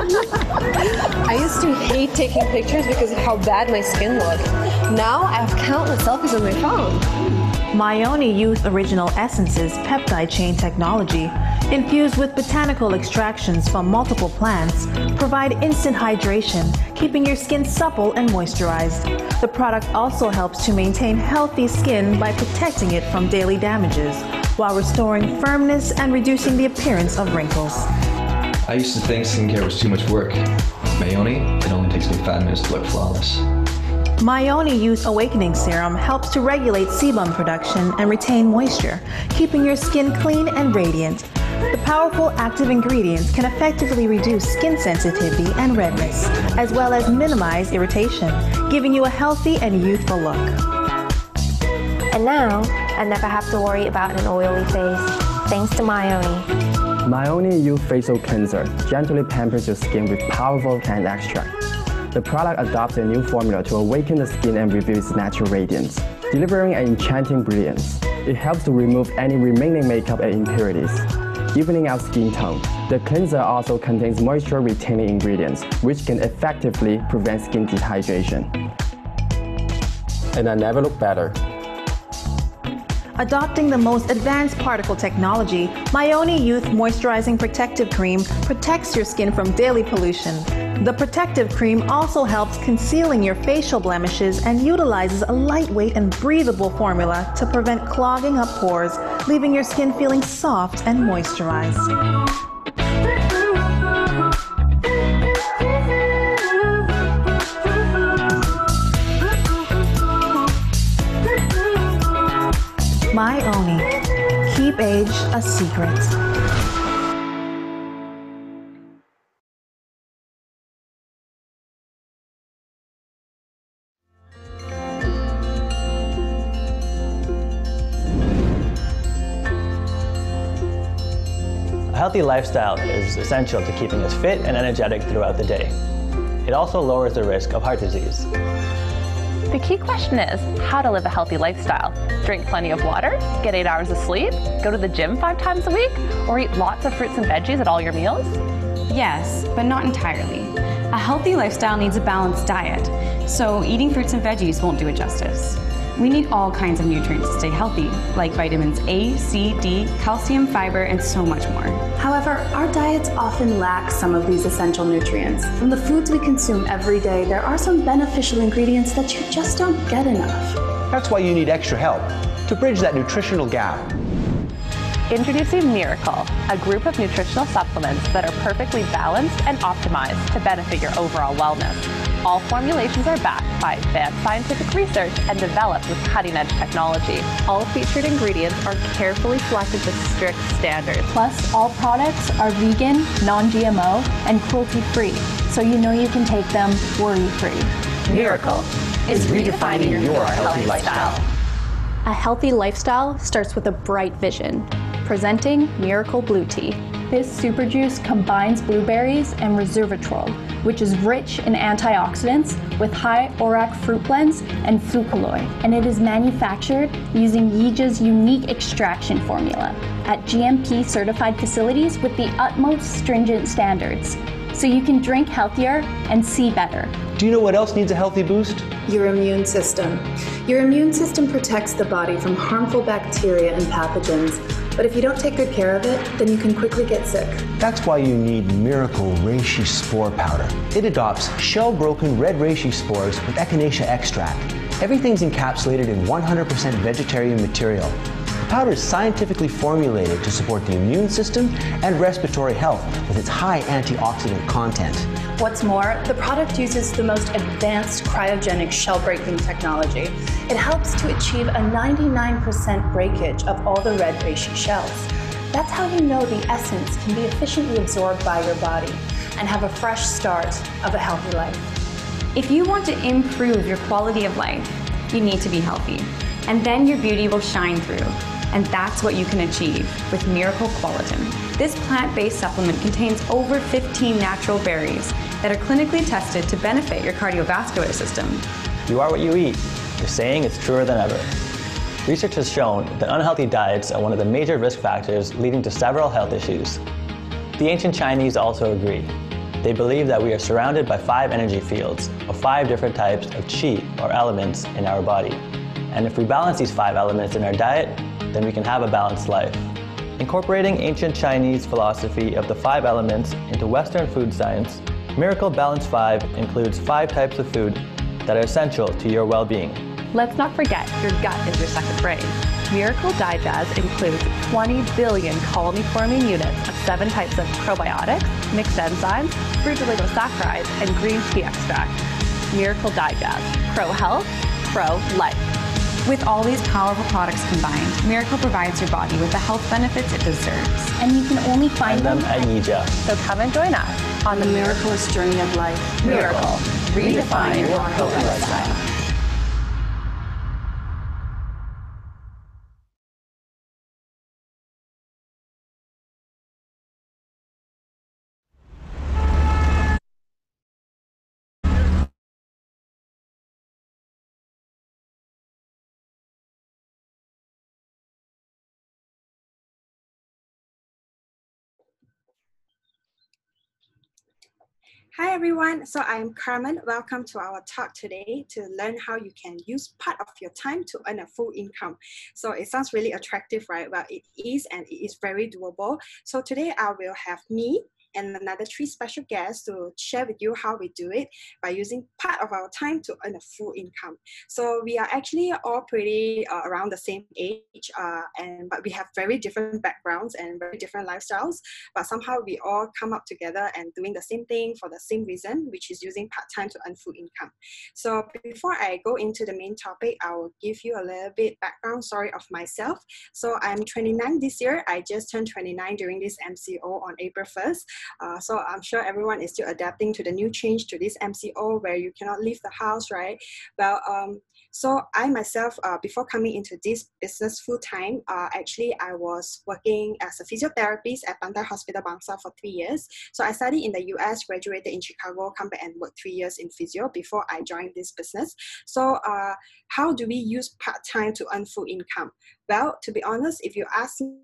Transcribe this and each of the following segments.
I used to hate taking pictures because of how bad my skin looked. Now I have countless selfies on my phone. Myoni Youth Original Essences peptide chain technology, infused with botanical extractions from multiple plants, provide instant hydration, keeping your skin supple and moisturized. The product also helps to maintain healthy skin by protecting it from daily damages, while restoring firmness and reducing the appearance of wrinkles. I used to think skincare was too much work. Myoni, it only takes me 5 minutes to look flawless. Myoni Youth Awakening Serum helps to regulate sebum production and retain moisture, keeping your skin clean and radiant. The powerful active ingredients can effectively reduce skin sensitivity and redness, as well as minimize irritation, giving you a healthy and youthful look. And now, I never have to worry about an oily face, thanks to Myoni. Myoni Youth Facial Cleanser gently pampers your skin with powerful plant extract. The product adopts a new formula to awaken the skin and reveal its natural radiance, delivering an enchanting brilliance. It helps to remove any remaining makeup and impurities, evening out skin tone. The cleanser also contains moisture-retaining ingredients, which can effectively prevent skin dehydration. And I never look better. Adopting the most advanced particle technology, Myoni Youth Moisturizing Protective Cream protects your skin from daily pollution. The protective cream also helps concealing your facial blemishes and utilizes a lightweight and breathable formula to prevent clogging up pores, leaving your skin feeling soft and moisturized. Myoni. Keep age a secret. A healthy lifestyle is essential to keeping us fit and energetic throughout the day. It also lowers the risk of heart disease. The key question is how to live a healthy lifestyle. Drink plenty of water, get 8 hours of sleep, go to the gym 5 times a week, or eat lots of fruits and veggies at all your meals? Yes, but not entirely. A healthy lifestyle needs a balanced diet, so eating fruits and veggies won't do it justice. We need all kinds of nutrients to stay healthy, like vitamins A, C, D, calcium, fiber, and so much more. However, our diets often lack some of these essential nutrients. From the foods we consume every day, there are some beneficial ingredients that you just don't get enough. That's why you need extra help to bridge that nutritional gap. Introducing Miracle, a group of nutritional supplements that are perfectly balanced and optimized to benefit your overall wellness. All formulations are backed by advanced scientific research and developed with cutting-edge technology. All featured ingredients are carefully selected to strict standards. Plus, all products are vegan, non-GMO, and cruelty-free, so you know you can take them worry-free. Miracle is redefining your healthy lifestyle. A healthy lifestyle starts with a bright vision. Presenting Miracle Blue Tea. This super juice combines blueberries and resveratrol, which is rich in antioxidants with high ORAC fruit blends and flucaloy. And it is manufactured using Yijia's unique extraction formula at GMP certified facilities with the utmost stringent standards. So you can drink healthier and see better. Do you know what else needs a healthy boost? Your immune system. Your immune system protects the body from harmful bacteria and pathogens. But if you don't take good care of it, then you can quickly get sick. That's why you need Miracle Reishi Spore Powder. It adopts shell-broken red reishi spores with echinacea extract. Everything's encapsulated in 100% vegetarian material. The powder is scientifically formulated to support the immune system and respiratory health with its high antioxidant content. What's more, the product uses the most advanced cryogenic shell breaking technology. It helps to achieve a 99% breakage of all the red reishi shells. That's how you know the essence can be efficiently absorbed by your body and have a fresh start of a healthy life. If you want to improve your quality of life, you need to be healthy. And then your beauty will shine through. And that's what you can achieve with Miracle Qualitin. This plant-based supplement contains over 15 natural berries that are clinically tested to benefit your cardiovascular system. You are what you eat. The saying is truer than ever. Research has shown that unhealthy diets are one of the major risk factors leading to several health issues. The ancient Chinese also agree. They believe that we are surrounded by 5 energy fields of 5 different types of qi, or elements, in our body. And if we balance these 5 elements in our diet, then we can have a balanced life. Incorporating ancient Chinese philosophy of the 5 elements into Western food science, Miracle Balance 5 includes 5 types of food that are essential to your well-being. Let's not forget your gut is your second brain. Miracle Digest includes 20 billion colony-forming units of 7 types of probiotics, mixed enzymes, fruit oligosaccharides, and green tea extract. Miracle Digest. Pro-health, pro-life. With all these powerful products combined, Miracle provides your body with the health benefits it deserves. And you can only find them at Nija. So come and join us on the miraculous journey of life. Miracle. Redefine your health lifestyle. Hi everyone, so I'm Carmen. Welcome to our talk today to learn how you can use part of your time to earn a full income. So it sounds really attractive, right? Well, it is, and it is very doable. So today I will have me and another 3 special guests to share with you how we do it by using part of our time to earn a full income. So we are actually all pretty around the same age, but we have very different backgrounds and very different lifestyles, but somehow we all come up together and doing the same thing for the same reason, which is using part-time to earn full income. So before I go into the main topic, I will give you a little bit background story of myself. So I'm 29 this year. I just turned 29 during this MCO on April 1st. So I'm sure everyone is still adapting to the new change to this MCO where you cannot leave the house, right? Well, so I myself, before coming into this business full-time, actually I was working as a physiotherapist at Pantai Hospital Bangsa for 3 years. So I studied in the US, graduated in Chicago, come back and worked 3 years in physio before I joined this business. So how do we use part-time to earn full income? Well, to be honest, if you ask me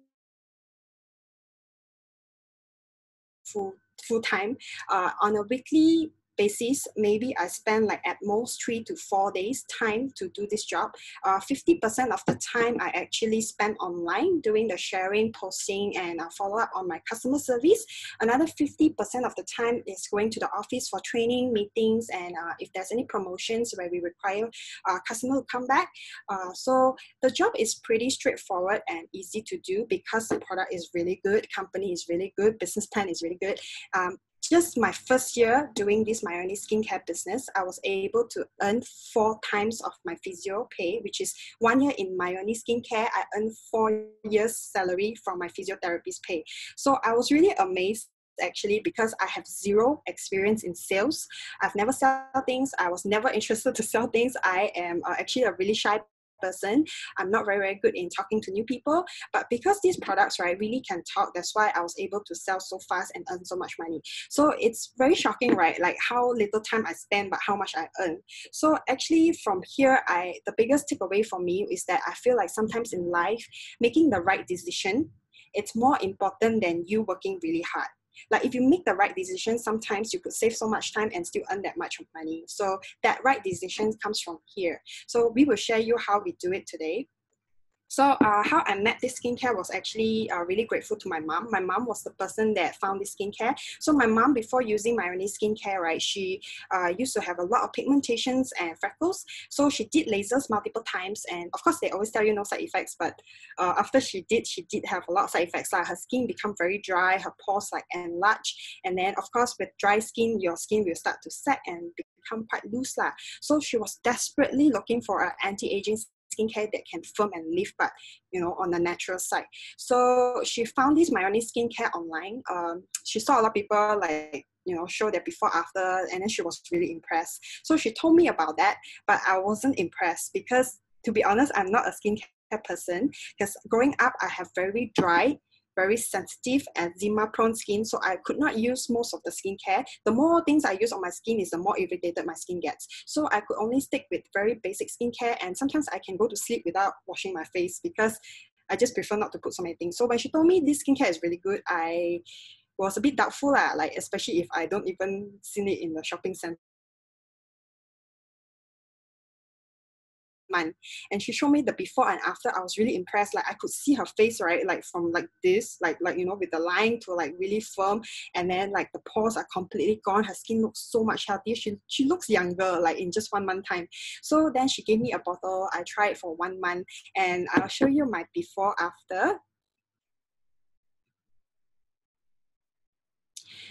full-time, on a weekly basis, maybe I spend like at most 3 to 4 days time to do this job. 50% of the time I actually spend online doing the sharing, posting, and follow up on my customer service. Another 50% of the time is going to the office for training, meetings, and if there's any promotions where we require customer to come back. So the job is pretty straightforward and easy to do because the product is really good, company is really good, business plan is really good. Just my first year doing this Myoni skincare business, I was able to earn 4 times of my physio pay, which is 1 year in Myoni skincare, I earned 4 years salary from my physiotherapist pay. So I was really amazed actually because I have 0 experience in sales. I've never sold things. I was never interested to sell things. I am actually a really shy person. I'm not very good in talking to new people, but because these products, right, really can talk, that's why I was able to sell so fast and earn so much money. So it's very shocking, right? Like how little time I spend, but how much I earn. So actually from here, the biggest takeaway for me is that I feel like sometimes in life, making the right decision, it's more important than you working really hard. Like if you make the right decision, sometimes you could save so much time and still earn that much of money. So that right decision comes from here. So we will share you how we do it today. So how I met this skincare was actually really grateful to my mom. My mom was the person that found this skincare. So my mom, before using Myoni skincare, right, she used to have a lot of pigmentations and freckles. So she did lasers multiple times. And of course, they always tell you no side effects. But after she did have a lot of side effects. Like her skin become very dry, her pores like enlarge. And then, of course, with dry skin, your skin will start to sag and become quite loose. So she was desperately looking for an anti-aging skincare that can firm and lift, but on the natural side. So she found this Myoni skincare online. She saw a lot of people show their before after, and then she was really impressed. So she told me about that, but I wasn't impressed because, to be honest, I'm not a skincare person. Because growing up, I have very dry, very sensitive, eczema-prone skin, so I could not use most of the skincare. The more things I use on my skin is the more irritated my skin gets. So I could only stick with very basic skincare, and sometimes I can go to sleep without washing my face because I just prefer not to put so many things. So when she told me this skincare is really good, I was a bit doubtful, like especially if I don't even see it in the shopping center. And she showed me the before and after. I was really impressed. Like I could see her face, right, like from like this, like you know, with the line to like really firm, and then like the pores are completely gone. Her skin looks so much healthier. She looks younger, like in just 1 month time. So then she gave me a bottle. I tried it for 1 month, and I'll show you my before after.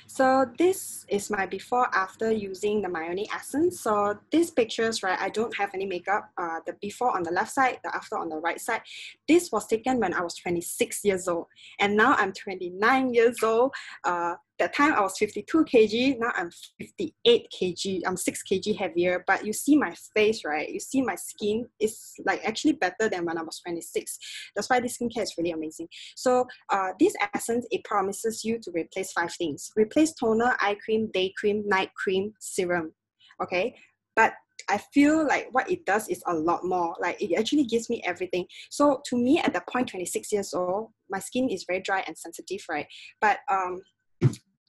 So this is my before after using the Myoni Essence. So these pictures, right, I don't have any makeup. The before on the left side, the after on the right side. This was taken when I was 26 years old, and now I'm 29 years old. That time I was 52 kg, now I'm 58 kg. I'm 6 kg heavier, but you see my face, right? You see my skin is like actually better than when I was 26. That's why this skincare is really amazing. So this essence, it promises you to replace 5 things. Replace toner, eye cream, day cream, night cream, serum, okay? But I feel like what it does is a lot more. Like it actually gives me everything. So to me, at that point, 26 years old, my skin is very dry and sensitive, right? But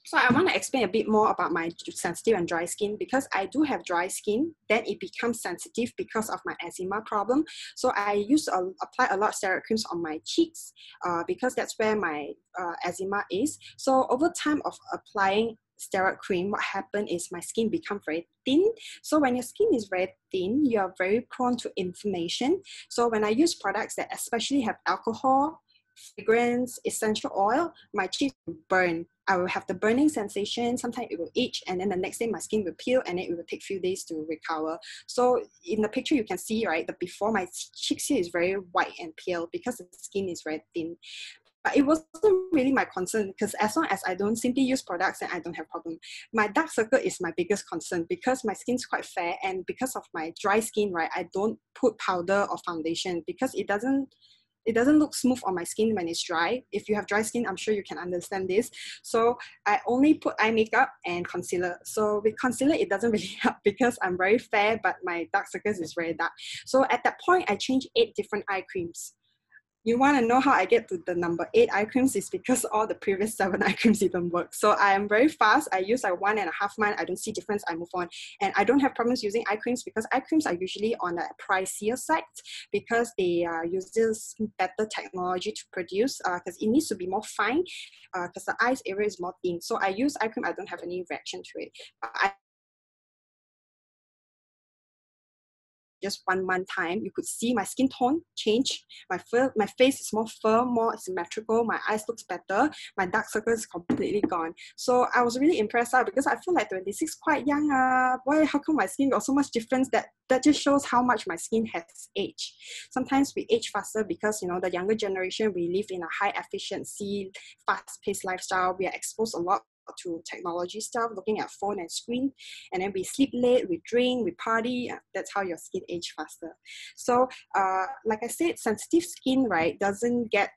so I want to explain a bit more about my sensitive and dry skin, because I do have dry skin, then it becomes sensitive because of my eczema problem. So I used to apply a lot of steroid creams on my cheeks because that's where my eczema is. So over time of applying steroid cream, what happened is my skin become very thin. So when your skin is very thin, you are very prone to inflammation. So when I use products that especially have alcohol, fragrance, essential oil, my cheeks will burn. I will have the burning sensation. Sometimes it will itch, and then the next day my skin will peel, and then it will take a few days to recover. So in the picture you can see, right, the before, my cheeks here is very white and pale because the skin is very thin. But it wasn't really my concern, because as long as I don't simply use products, then I don't have problem. My dark circle is my biggest concern because my skin's quite fair, and because of my dry skin, right, I don't put powder or foundation because it doesn't look smooth on my skin when it's dry. If you have dry skin, I'm sure you can understand this. So I only put eye makeup and concealer. So with concealer, it doesn't really help because I'm very fair, but my dark circles is very dark. So at that point, I changed 8 different eye creams. You want to know how I get to the number 8 eye creams is because all the previous 7 eye creams didn't work. So I am very fast. I use like 1.5 months. I don't see difference. I move on. And I don't have problems using eye creams because eye creams are usually on a pricier side because they use better technology to produce because it needs to be more fine because the eyes area is more thin. So I use eye cream. I don't have any reaction to it. Just 1 month time, you could see my skin tone change. My face is more firm, more symmetrical. My eyes looks better. My dark circles is completely gone. So I was really impressed because I feel like 26 quite young. Why? How come my skin got so much difference? That just shows how much my skin has aged. Sometimes we age faster because, you know, the younger generation, we live in a high efficiency, fast-paced lifestyle. We are exposed a lot to technology stuff, looking at phone and screen, and then we sleep late, we drink, we party. That's how your skin age faster. So like I said, sensitive skin, right, doesn't get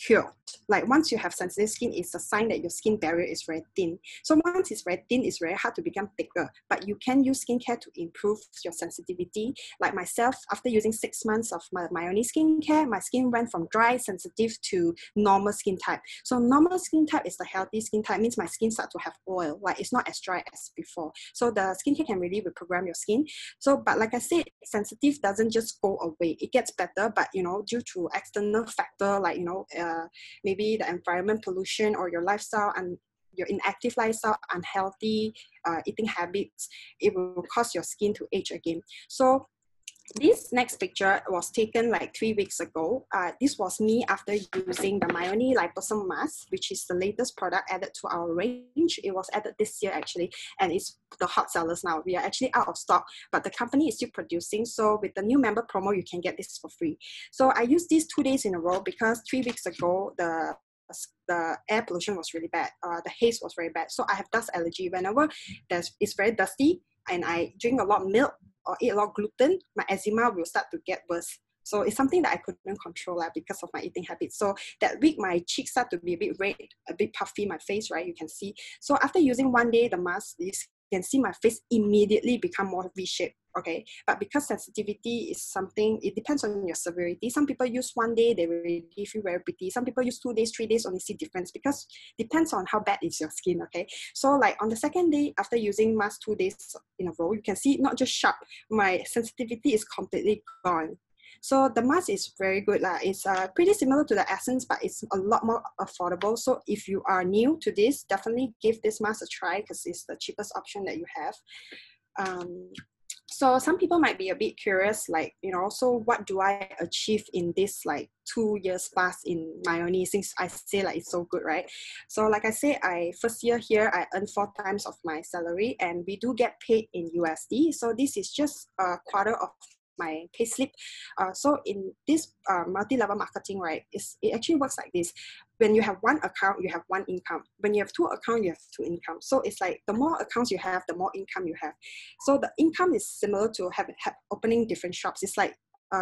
cured. Like once you have sensitive skin, it's a sign that your skin barrier is very thin. So once it's very thin, it's very hard to become thicker. But you can use skincare to improve your sensitivity. Like myself, after using 6 months of my Myoni skincare, my skin went from dry, sensitive to normal skin type. So normal skin type is the healthy skin type, means my skin starts to have oil, like it's not as dry as before. So the skincare can really reprogram your skin. So, but like I said, sensitive doesn't just go away. It gets better, but you know, due to external factor, like, you know, maybe the environment, pollution, or your lifestyle and your inactive lifestyle, unhealthy eating habits, it will cause your skin to age again. So this next picture was taken like 3 weeks ago. This was me after using the Myoni Liposome Mask, which is the latest product added to our range. It was added this year actually, and it's the hot sellers now. We are actually out of stock, but the company is still producing. So with the new member promo, you can get this for free. So I used these 2 days in a row because 3 weeks ago, the air pollution was really bad. The haze was very bad. So I have dust allergy. Whenever it's very dusty and I drink a lot of milk or eat a lot of gluten, my eczema will start to get worse. So it's something that I couldn't control because of my eating habits. So that week, my cheeks start to be a bit red, a bit puffy, my face, right? You can see. So after using 1 day the mask, you can see my face immediately become more V-shaped. okay? But because sensitivity is something, it depends on your severity. Some people use 1 day, they already feel very pretty. Some people use 2 days, 3 days, only see difference, because depends on how bad is your skin, okay? So like on the second day, after using mask 2 days in a row, you can see not just sharp, my sensitivity is completely gone. So the mask is very good. It's pretty similar to the Essence, but it's a lot more affordable. So if you are new to this, definitely give this mask a try, because it's the cheapest option that you have. So some people might be a bit curious, like, you know, so what do I achieve in this like 2 years plus in Myonie, since I say like it's so good, right? So like I say, first year here, I earned 4 times of my salary, and we do get paid in USD. So this is just a quarter of my payslip. So in this multi-level marketing, right, it actually works like this. When you have 1 account, you have 1 income. When you have 2 accounts, you have 2 incomes. So it's like the more accounts you have, the more income you have. So the income is similar to opening different shops. It's like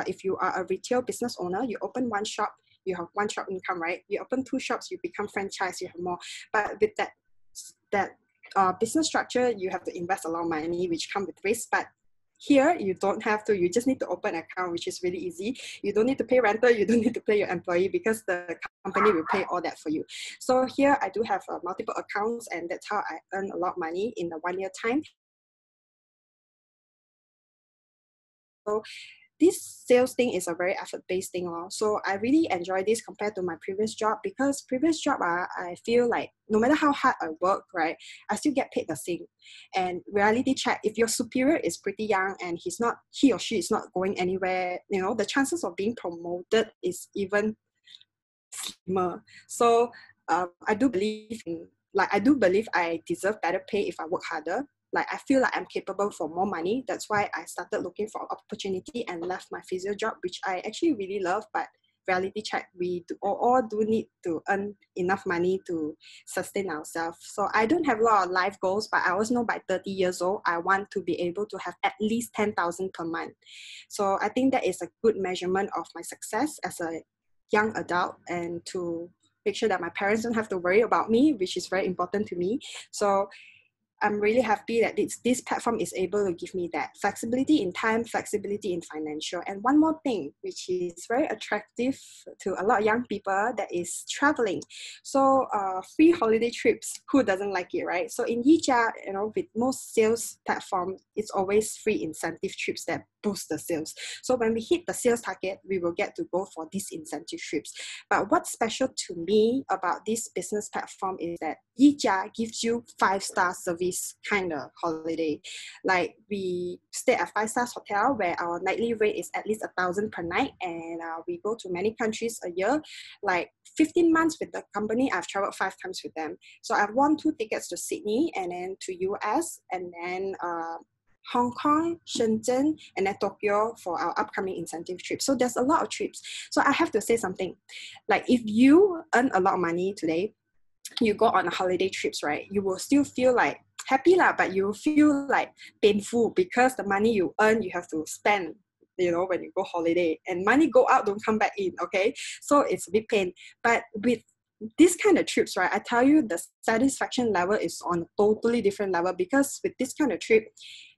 if you are a retail business owner, you open 1 shop, you have 1 shop income, right? You open 2 shops, you become franchise, you have more. But with that business structure, you have to invest a lot of money, which comes with risk. But here, you don't have to. You just need to open an account, which is really easy. You don't need to pay rental. You don't need to pay your employee, because the company will pay all that for you. So here, I do have multiple accounts, and that's how I earn a lot of money in the 1 year time. So this sales thing is a very effort-based thing. So I really enjoy this compared to my previous job, because previous job, I feel like no matter how hard I work, right, I still get paid the same. And reality check, if your superior is pretty young and he or she is not going anywhere, you know, the chances of being promoted is even slimmer. So I do believe I deserve better pay if I work harder. Like, I feel like I'm capable for more money. That's why I started looking for opportunity and left my physio job, which I actually really love. But reality check, we all do need to earn enough money to sustain ourselves. So I don't have a lot of life goals, but I always know by 30 years old, I want to be able to have at least 10,000 per month. So I think that is a good measurement of my success as a young adult, and to make sure that my parents don't have to worry about me, which is very important to me. So I'm really happy that this platform is able to give me that flexibility in time, flexibility in financial. And one more thing, which is very attractive to a lot of young people, that is traveling. So free holiday trips, who doesn't like it, right? So in Yijia, you know, with most sales platforms, it's always free incentive trips that boost the sales. So when we hit the sales target, we will get to go for these incentive trips. But what's special to me about this business platform is that Yijia gives you 5-star service kind of holiday. Like, we stay at 5-star hotel where our nightly rate is at least 1,000 per night, and we go to many countries a year. Like 15 months with the company, I've traveled 5 times with them. So I've won 2 tickets to Sydney, and then to US, and then Hong Kong, Shenzhen, and then Tokyo for our upcoming incentive trip. So there's a lot of trips. So I have to say something. Like, if you earn a lot of money today, you go on a holiday trips, right? You will still feel like happy lah, but you feel like painful, because the money you earn, you have to spend, you know, when you go holiday, and money go out, don't come back in, okay? So it's a big pain. But with this kind of trips, right, I tell you, the satisfaction level is on a totally different level, because with this kind of trip,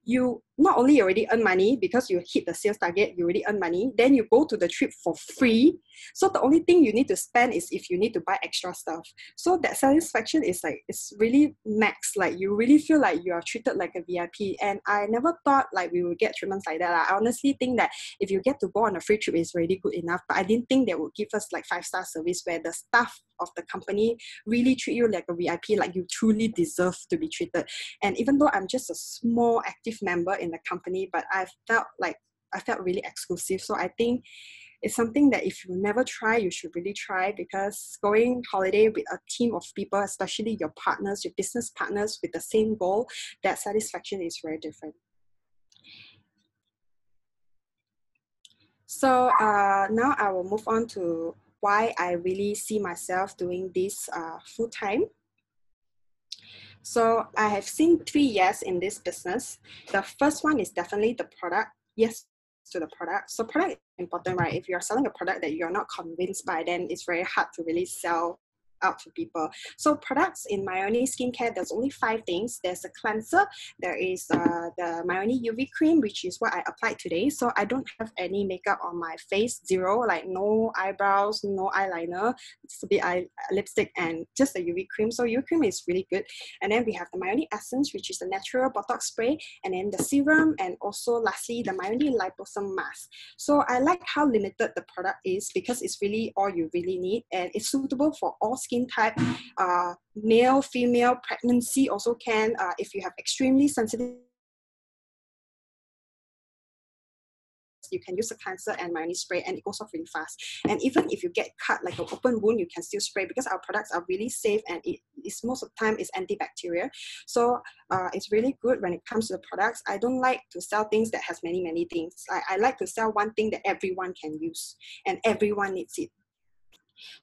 you not only already earn money because you hit the sales target, you already earn money, then you go to the trip for free. So the only thing you need to spend is if you need to buy extra stuff. So that satisfaction is like, it's really max. Like, you really feel like you are treated like a VIP. And I never thought like we would get treatments like that. I honestly think that if you get to go on a free trip, it's really good enough. But I didn't think they would give us like 5-star service where the staff of the company really treat you like a VIP, like you truly deserve to be treated. And even though I'm just a small active member in the company, but I felt really exclusive. So I think it's something that if you never try, you should really try, because going holiday with a team of people, especially your partners, your business partners with the same goal, that satisfaction is very different. So now I will move on to why I really see myself doing this full-time. So I have seen 3 years in this business. The first one is definitely the product. Yes to the product. So product is important, right? If you're selling a product that you're not convinced by, then it's very hard to really sell out to people. So products in Maioni Skincare, there's only 5 things. There's a cleanser, there is the Maioni UV cream, which is what I applied today. So I don't have any makeup on my face, zero, like no eyebrows, no eyeliner, just a bit lipstick and just the UV cream. So UV cream is really good. And then we have the Maioni Essence, which is the natural Botox spray, and then the serum, and also lastly the Maioni Liposome mask. So I like how limited the product is because it's really all you really need, and it's suitable for all skin type, male, female, pregnancy also can. If you have extremely sensitive, you can use a cleanser and Maioni spray, and it goes off really fast. And even if you get cut like an open wound, you can still spray because our products are really safe, and it is most of the time is antibacterial. So it's really good when it comes to the products. I don't like to sell things that has many things. I like to sell one thing that everyone can use and everyone needs it.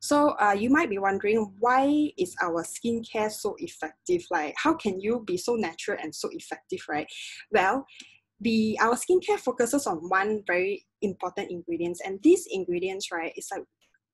So you might be wondering, why is our skincare so effective? Like, how can you be so natural and so effective, right? Well, our skincare focuses on one very important ingredients, and these ingredients, right, it's like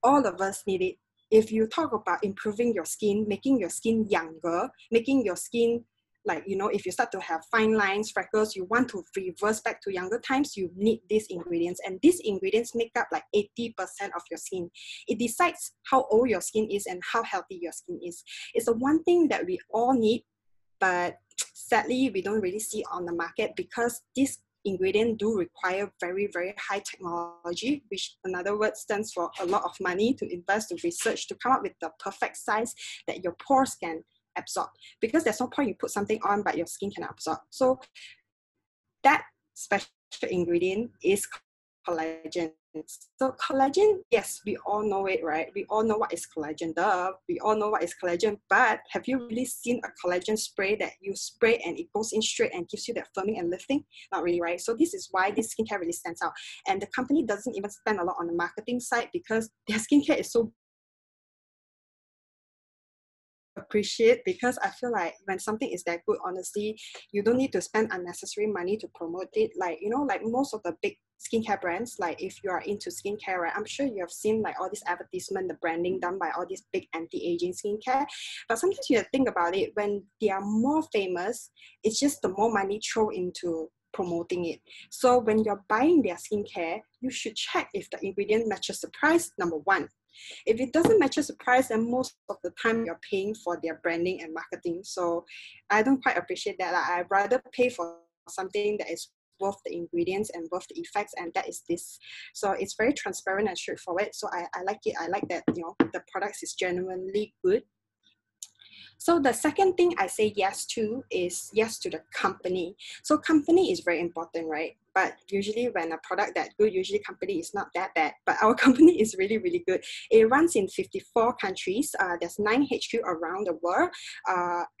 all of us need it. If you talk about improving your skin, making your skin younger, making your skin like, you know, if you start to have fine lines, freckles, you want to reverse back to younger times, you need these ingredients. And these ingredients make up like 80% of your skin. It decides how old your skin is and how healthy your skin is. It's the one thing that we all need, but sadly, we don't really see on the market because these ingredients do require very high technology, which in other words stands for a lot of money to invest to research to come up with the perfect size that your pores can absorb, because there's no point you put something on but your skin cannot absorb. So that special ingredient is collagen. So collagen, yes, we all know it, right? We all know what is collagen, duh. We all know what is collagen, but have you really seen a collagen spray that you spray and it goes in straight and gives you that firming and lifting? Not really, right? So this is why this skincare really stands out. And the company doesn't even spend a lot on the marketing side because their skincare is so appreciate, because I feel like when something is that good, honestly, you don't need to spend unnecessary money to promote it. Like, you know, like most of the big skincare brands, like if you are into skincare, right, I'm sure you have seen like all this advertisement, the branding done by all these big anti-aging skincare. But sometimes you have to think about it, when they are more famous, it's just the more money thrown into promoting it. So when you're buying their skincare, you should check if the ingredient matches the price, number one. If it doesn't match the price, then most of the time you're paying for their branding and marketing. So I don't quite appreciate that. I'd rather pay for something that is worth the ingredients and worth the effects, and that is this. So it's very transparent and straightforward. So I like it. I like that, you know, the product is genuinely good. So the second thing I say yes to is yes to the company. So company is very important, right? But usually when a product that good, usually company is not that bad. But our company is really good. It runs in 54 countries. There's 9 HQ around the world.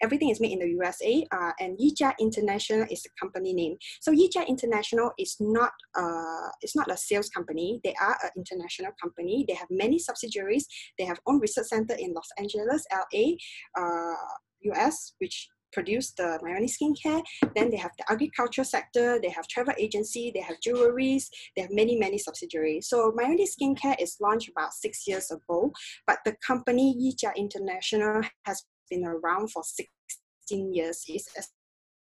Everything is made in the USA. And Yijia International is the company name. So Yijia International is not a sales company. They are an international company. They have many subsidiaries. They have own research center in Los Angeles, LA, US, which produce the Maioni skincare. Then they have the agriculture sector, they have travel agency, they have jewelries, they have many subsidiaries. So Maioni skincare is launched about 6 years ago, but the company Yijia International has been around for 16 years. It's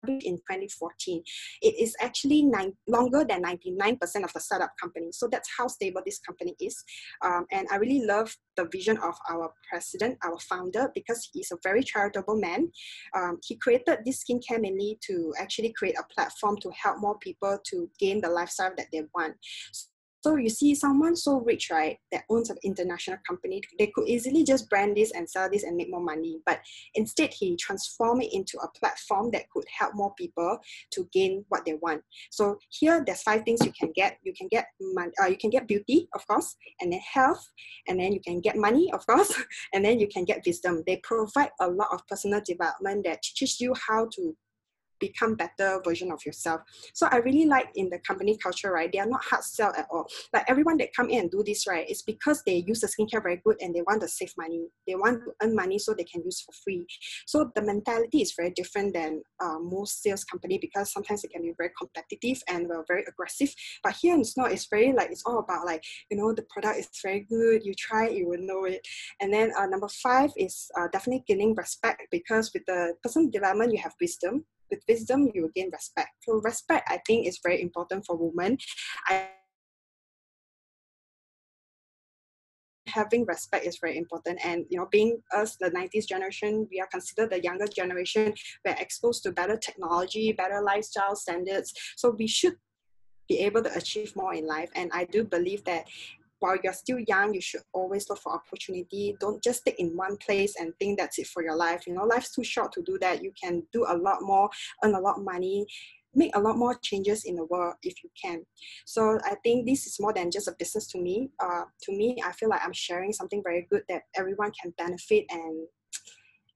in 2014. It is actually longer than 99% of the startup companies. So that's how stable this company is. And I really love the vision of our president, our founder, because he's a very charitable man. He created this skincare mainly to actually create a platform to help more people to gain the lifestyle that they want. So you see someone so rich, right, that owns an international company, they could easily just brand this and sell this and make more money. But instead, he transformed it into a platform that could help more people to gain what they want. So here, there's 5 things you can get. You can get money, you can get beauty, of course, and then health, and then you can get money, of course, and then you can get wisdom. They provide a lot of personal development that teaches you how to become better version of yourself. So I really like in the company culture, right? They are not hard sell at all. Like everyone that come in and do this, right, it's because they use the skincare very good and they want to save money. They want to earn money so they can use for free. So the mentality is very different than most sales company, because sometimes it can be very competitive and very aggressive. But here it's not. It's very like, it's all about like, you know, the product is very good. You try it, you will know it. And then number 5 is definitely gaining respect, because with the personal development, you have wisdom. With wisdom, you will gain respect. So respect, I think, is very important for women. Having respect is very important, and you know, being us, the 90s generation, we are considered the younger generation. We're exposed to better technology, better lifestyle standards, so we should be able to achieve more in life. And I do believe that while you're still young, you should always look for opportunity. Don't just stick in one place and think that's it for your life. You know, life's too short to do that. You can do a lot more, earn a lot of money, make a lot more changes in the world if you can. So I think this is more than just a business to me. To me, I feel like I'm sharing something very good that everyone can benefit. And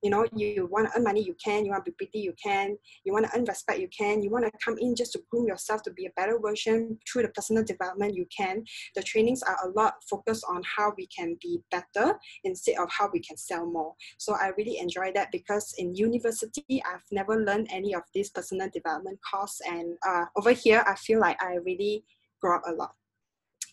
you know, you want to earn money, you can. You want to be pretty, you can. You want to earn respect, you can. You want to come in just to groom yourself to be a better version through the personal development, you can. The trainings are a lot focused on how we can be better instead of how we can sell more. So I really enjoy that, because in university, I've never learned any of these personal development course. And over here, I feel like I really grew up a lot.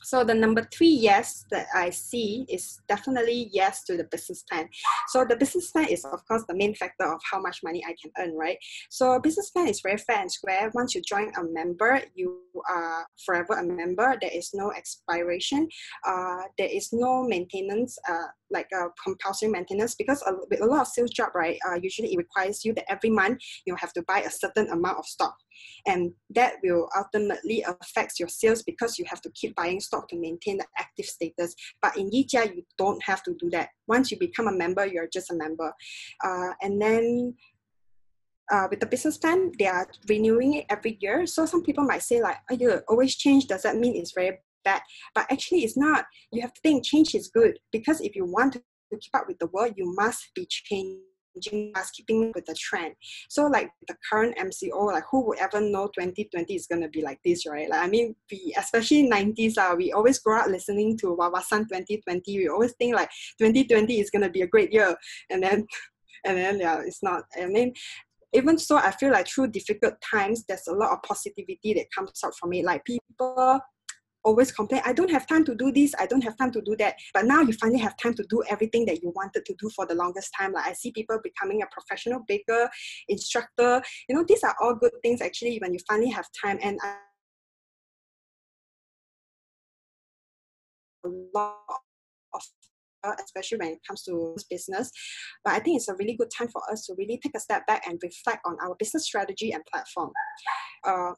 So the number 3 yes that I see is definitely yes to the business plan. So the business plan is, of course, the main factor of how much money I can earn, right? So business plan is very fair and square. Once you join a member, you are forever a member. There is no expiration. There is no maintenance, like a compulsory maintenance, because with a lot of sales job, right, usually it requires you that every month you have to buy a certain amount of stock. And that will ultimately affect your sales, because you have to keep buying stock to maintain the active status. But in Yijia, you don't have to do that. Once you become a member, you're just a member. And then with the business plan, they are renewing it every year. So some people might say like, oh, you always change. Does that mean it's very bad? But actually it's not. You have to think change is good, because if you want to keep up with the world, you must be changing, as keeping with the trend. So like the current MCO, like who would ever know 2020 is going to be like this, right? Like, I mean, we, especially 90s, we always grow up listening to Wawasan 2020. We always think like 2020 is going to be a great year. And then yeah, it's not. I mean, even so, I feel like through difficult times, there's a lot of positivity that comes out from it. Like people always complain, I don't have time to do this, I don't have time to do that. But now you finally have time to do everything that you wanted to do for the longest time. Like I see people becoming a professional baker, instructor. You know, these are all good things actually when you finally have time. And a lot of, especially when it comes to business. But I think it's a really good time for us to really take a step back and reflect on our business strategy and platform.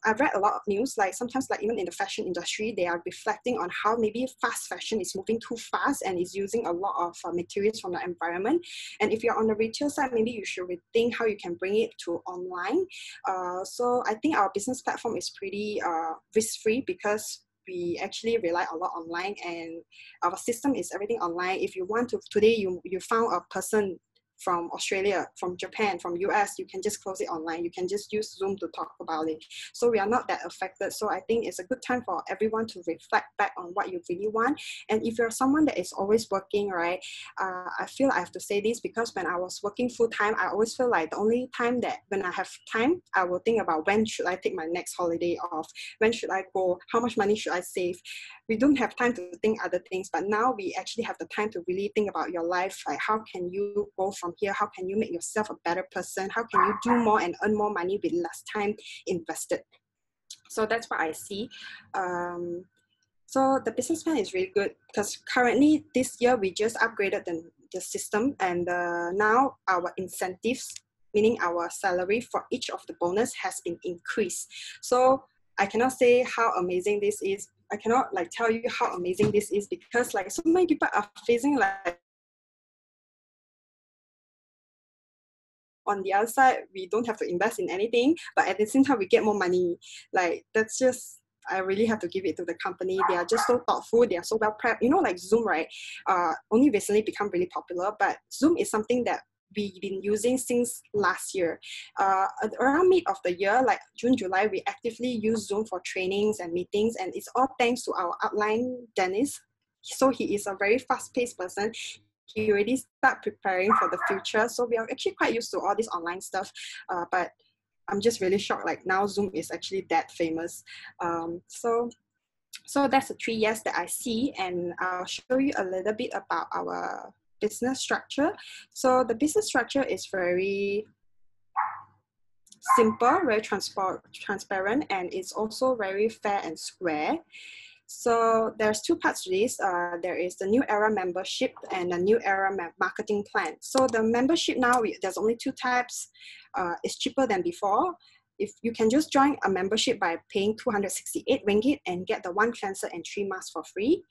I've read a lot of news, like sometimes like even in the fashion industry, they are reflecting on how maybe fast fashion is moving too fast and is using a lot of materials from the environment. And if you're on the retail side, maybe you should rethink how you can bring it to online. So I think our business platform is pretty risk-free, because we actually rely a lot online, and our system is everything online. If you want to, today you found a person from Australia, from Japan, from US, you can just close it online. You can just use Zoom to talk about it. So we are not that affected. So I think it's a good time for everyone to reflect back on what you really want. And if you're someone that is always working, right, I feel I have to say this, because when I was working full-time, I always feel like the only time that when I have time, I will think about when should I take my next holiday off? When should I go? How much money should I save? We don't have time to think other things, but now we actually have the time to really think about your life. Like how can you go from here? How can you make yourself a better person? How can you do more and earn more money with less time invested? So that's what I see. So the business plan is really good, because currently this year we just upgraded the system, and now our incentives, meaning our salary for each of the bonus, has been increased. So I cannot say how amazing this is. I cannot like tell you how amazing this is, because like so many people are facing like, on the other side, we don't have to invest in anything, but at the same time, we get more money. Like that's just, I really have to give it to the company. They are just so thoughtful. They are so well prepped. You know, like Zoom, right? Only recently become really popular, but Zoom is something that we've been using since last year. Around mid of the year, like June, July, we actively use Zoom for trainings and meetings, and it's all thanks to our outline, Dennis. So he is a very fast-paced person. He already start preparing for the future. So we are actually quite used to all this online stuff, but I'm just really shocked, like now Zoom is actually that famous. So that's the 3 years that I see, and I'll show you a little bit about our business structure. So the business structure is very simple, very transparent, and it's also very fair and square. So there's 2 parts to this. There is the New Era membership and the New Era marketing plan. So the membership now, there's only 2 types. It's cheaper than before. If you can just join a membership by paying 268 ringgit and get the 1 cleanser and 3 masks for free.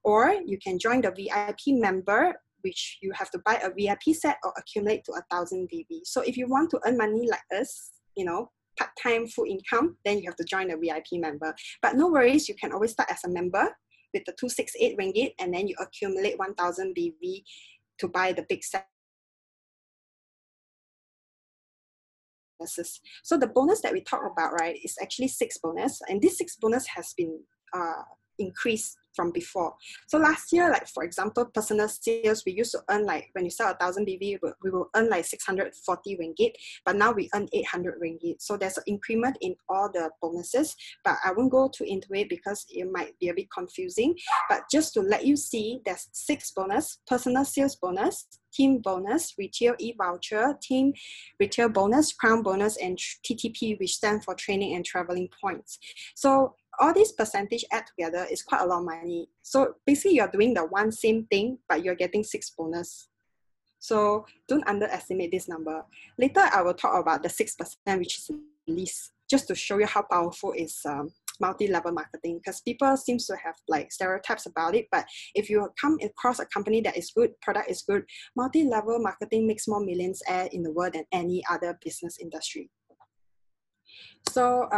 Or you can join the VIP member, which you have to buy a VIP set or accumulate to 1,000 VB. So if you want to earn money like us, you know, part-time full income, then you have to join a VIP member. But no worries, you can always start as a member with the 268 ringgit, and then you accumulate 1,000 BV to buy the big set. So the bonus that we talk about, right, is actually 6 bonus, and this 6 bonus has been increased from before. So last year, like for example, personal sales, we used to earn like, when you sell 1,000 BV, we will earn like 640 ringgit, but now we earn 800 ringgit. So there's an increment in all the bonuses, but I won't go too into it because it might be a bit confusing. But just to let you see, there's 6 bonus: personal sales bonus, team bonus, retail e-voucher, team retail bonus, crown bonus, and TTP, which stands for training and traveling points. So all these percentage add together is quite a lot of money. So basically you're doing the same thing, but you're getting 6 bonus. So don't underestimate this number. Later I will talk about the 6%, which is least, just to show you how powerful is multi-level marketing, because people seem to have like stereotypes about it. But if you come across a company that is good, product is good, multi-level marketing makes more millionaires in the world than any other business industry. So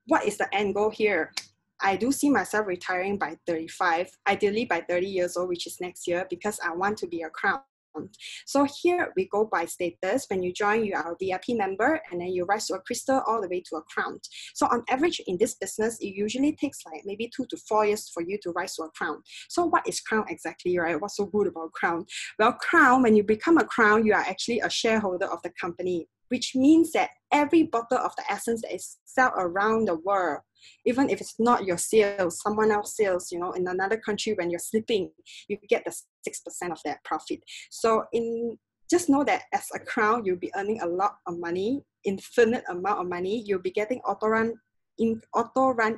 what is the end goal here? I do see myself retiring by 35, ideally by 30 years old, which is next year, because I want to be a crown. So here we go by status. When you join, you are a VIP member, and then you rise to a crystal all the way to a crown. So on average in this business, it usually takes like maybe 2 to 4 years for you to rise to a crown. So what is crown exactly, right? What's so good about crown? Well, crown, when you become a crown, you are actually a shareholder of the company, which means that every bottle of the essence that is sold around the world, even if it's not your sales, someone else sales, you know, in another country, when you're sleeping, you get the 6% of that profit. So just know that as a crown, you'll be earning a lot of money, infinite amount of money. You'll be getting auto-run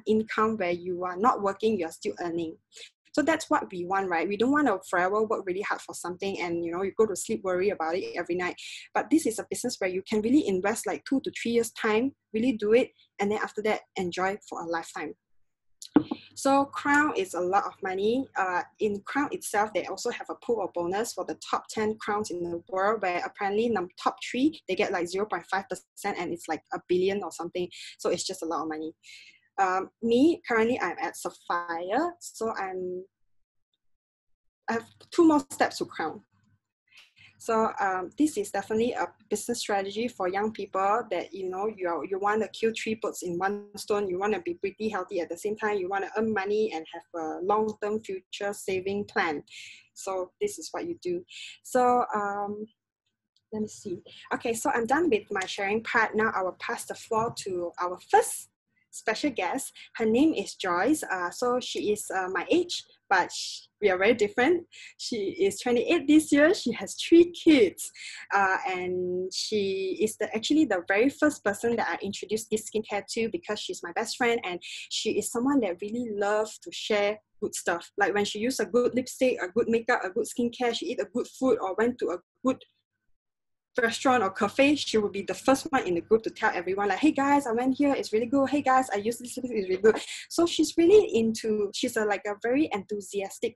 income where you are not working, you're still earning. So that's what we want, right? We don't want to forever work really hard for something and, you know, you go to sleep, worry about it every night. But this is a business where you can really invest like 2 to 3 years time, really do it, and then after that, enjoy for a lifetime. So Crown is a lot of money. In Crown itself, they also have a pool of bonus for the top 10 crowns in the world, where apparently the top 3, they get like 0.5%, and it's like $1 billion or something. So it's just a lot of money. Me, currently I'm at Sapphire, so I have 2 more steps to Crown. So this is definitely a business strategy for young people that, you know, you want to kill 3 birds in 1 stone. You want to be pretty healthy at the same time. You want to earn money and have a long-term future saving plan. So this is what you do. So let me see. Okay, so I'm done with my sharing part. Now I will pass the floor to our first special guest. Her name is Joyce. So she is my age, but we are very different. She is 28 this year. She has 3 kids. And she is actually the very first person that I introduced this skincare to, because she's my best friend, and she is someone that really loves to share good stuff. Like when she used a good lipstick, a good makeup, a good skincare, she eat a good food, or went to a good restaurant or cafe, she will be the first one in the group to tell everyone, like, hey guys, I went here, it's really good. Hey guys, I used this, it's really good. So she's really she's like a very enthusiastic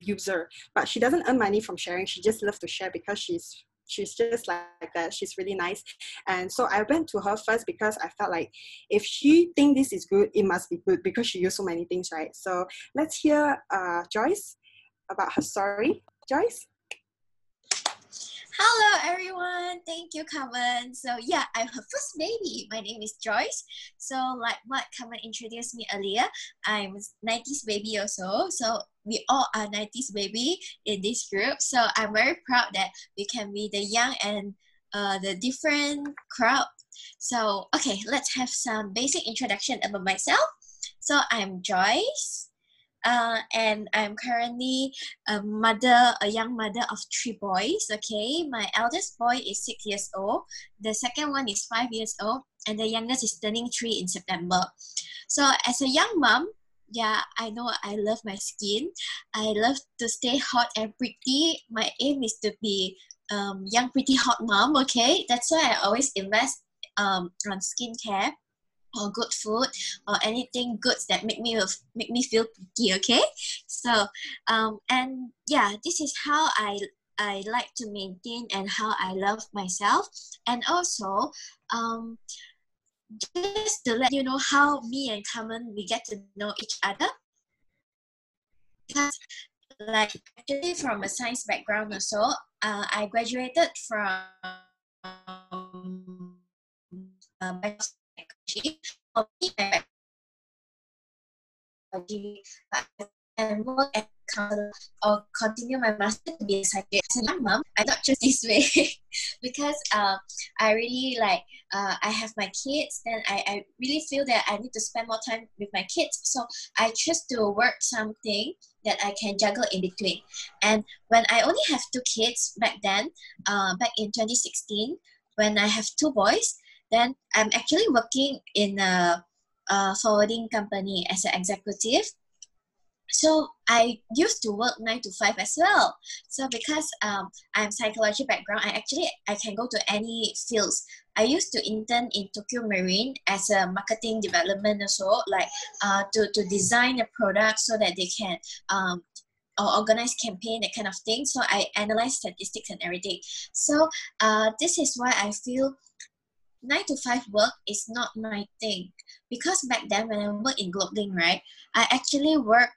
user, but she doesn't earn money from sharing. She just loves to share because she's just like that. She's really nice. And so I went to her first because I felt like if she thinks this is good, it must be good, because she used so many things, right? So let's hear Joyce about her story. Joyce? Hello everyone, thank you Carmen. So yeah, I'm her first baby. My name is Joyce. So like what Carmen introduced me earlier, I'm 90s baby also. So we all are 90s baby in this group. So I'm very proud that we can be the young and the different crowd. So okay, let's have some basic introduction about myself. So I'm Joyce. And I'm currently a young mother of 3 boys. Okay, my eldest boy is 6 years old, the second one is 5 years old, and the youngest is turning 3 in September. So as a young mom, yeah, I know I love my skin. I love to stay hot and pretty. My aim is to be young, pretty, hot mom. Okay, that's why I always invest on skincare or good food or anything good that make me feel pretty. Okay, so and yeah, this is how I like to maintain and how I love myself. And also just to let you know how me and Carmen we get to know each other, because like actually from a science background also, I graduated from biology and work at or continue my master to be a psychiatrist. As a young mom, I not choose this way because I really like I have my kids, then I really feel that I need to spend more time with my kids. So I choose to work something that I can juggle in between. And when I only have 2 kids back then, back in 2016, when I have 2 boys, then I'm actually working in a forwarding company as an executive. So I used to work 9 to 5 as well. So because I'm psychology background, I can go to any fields. I used to intern in Tokyo Marine as a marketing development also, like to design a product so that they can or organize campaign, that kind of thing. So I analyze statistics and everything. So this is why I feel 9 to 5 work is not my thing. Because back then when I worked in Globelink, right, I actually work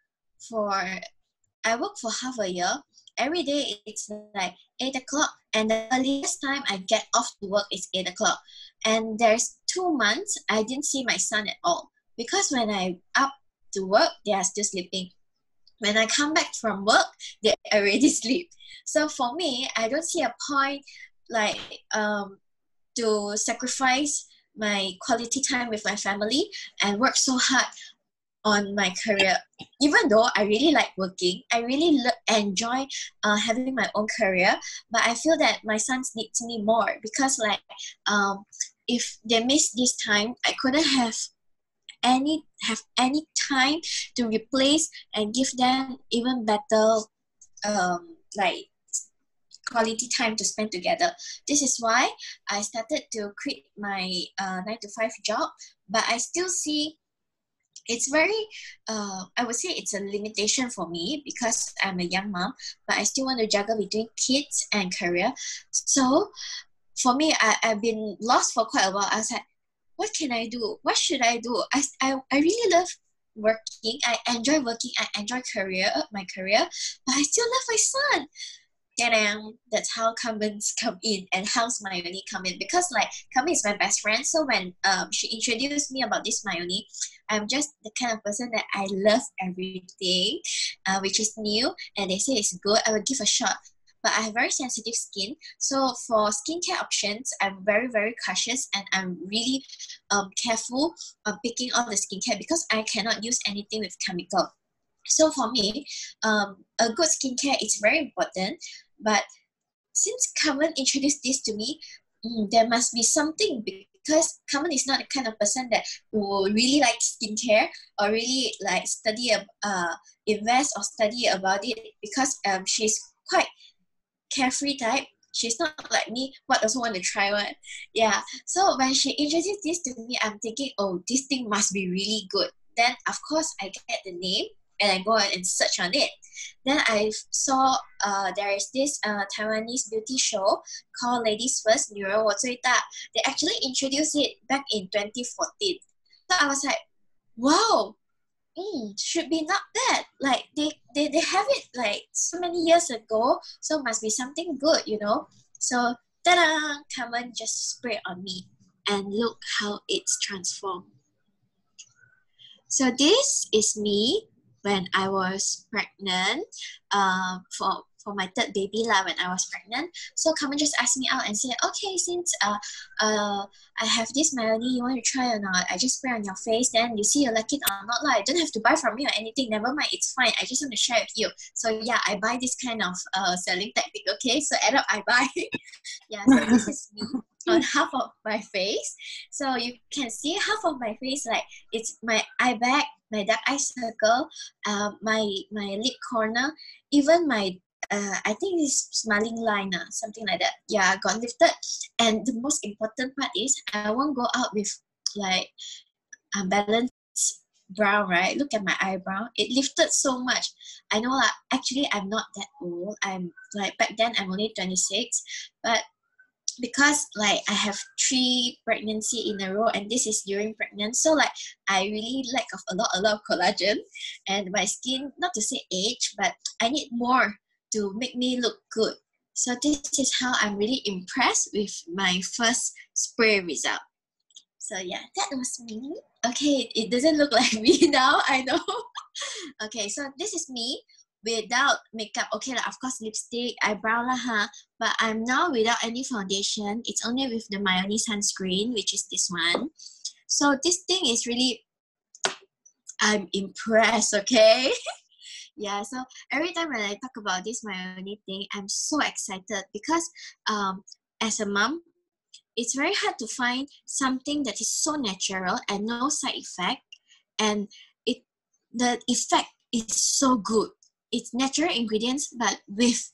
for half a year. Every day it's like 8 o'clock, and the earliest time I get off to work is 8 o'clock. And there's 2 months I didn't see my son at all, because when I up to work, they are still sleeping. When I come back from work, they already sleep. So for me, I don't see a point like to sacrifice my quality time with my family and work so hard on my career. Even though I really like working, I really enjoy having my own career, but I feel that my sons need me more, because like if they miss this time, I couldn't have any time to replace and give them even better like quality time to spend together. This is why I started to quit my 9 to 5 job, but I still see it's very, I would say it's a limitation for me because I'm a young mom, but I still want to juggle between kids and career. So for me, I've been lost for quite a while. I was like, what can I do? What should I do? I really love working. I enjoy working. I enjoy my career, but I still love my son. And that's how Carmen's come in and how's Mayoni come in, because like Carmen is my best friend. So when she introduced me about this Mayoni, I'm just the kind of person that I love everything which is new, and they say it's good, I will give a shot. But I have very sensitive skin, so for skincare options, I'm very, very cautious, and I'm really careful on picking all the skincare because I cannot use anything with chemical. So for me, a good skincare is very important. But since Carmen introduced this to me, there must be something, because Carmen is not the kind of person that will really like skincare or really like invest or study about it, because she's quite carefree type. She's not like me, what also want to try one. Yeah. So when she introduced this to me, I'm thinking, oh, this thing must be really good. Then of course I get the name and I go on and search on it. Then I saw there is this Taiwanese beauty show called Ladies First, 女人我最大. They actually introduced it back in 2014. So I was like, wow, should be not bad. Like they have it like so many years ago, so must be something good, you know. So, ta-da! Carmen just sprayed on me, and look how it's transformed. So this is me when I was pregnant, for my third baby lah, when I was pregnant. So Carmen just asked me out and said, okay, since I have this Mayoni, you want to try or not? I just spray on your face, then you see you like it or not lah. You don't have to buy from me or anything. Never mind, it's fine. I just want to share with you. So yeah, I buy this kind of selling tactic. Okay, so add up, I buy. Yeah, so this is me on half of my face. So you can see half of my face, like it's my eye bag, my dark eye circle, my lip corner, even my I think it's smiling line, something like that. Yeah, got lifted. And the most important part is I won't go out with like balanced brow, right? Look at my eyebrow. It lifted so much. I know actually I'm not that old. I'm like, back then I'm only 26, but because like I have 3 pregnancy in a row, and this is during pregnancy, so like I really lack of a lot of collagen, and my skin, not to say age, but I need more to make me look good. So this is how I'm really impressed with my first spray result. So yeah, that was me. Okay, it doesn't look like me now, I know. Okay, so this is me without makeup. Okay, like, of course lipstick, eyebrow lah, but I'm now without any foundation. It's only with the Mayoni sunscreen, which is this one. So this thing is really, I'm impressed, okay? Yeah, so every time when I talk about this Mayoni thing, I'm so excited because as a mom, it's very hard to find something that is so natural and no side effect, and the effect is so good. It's natural ingredients but with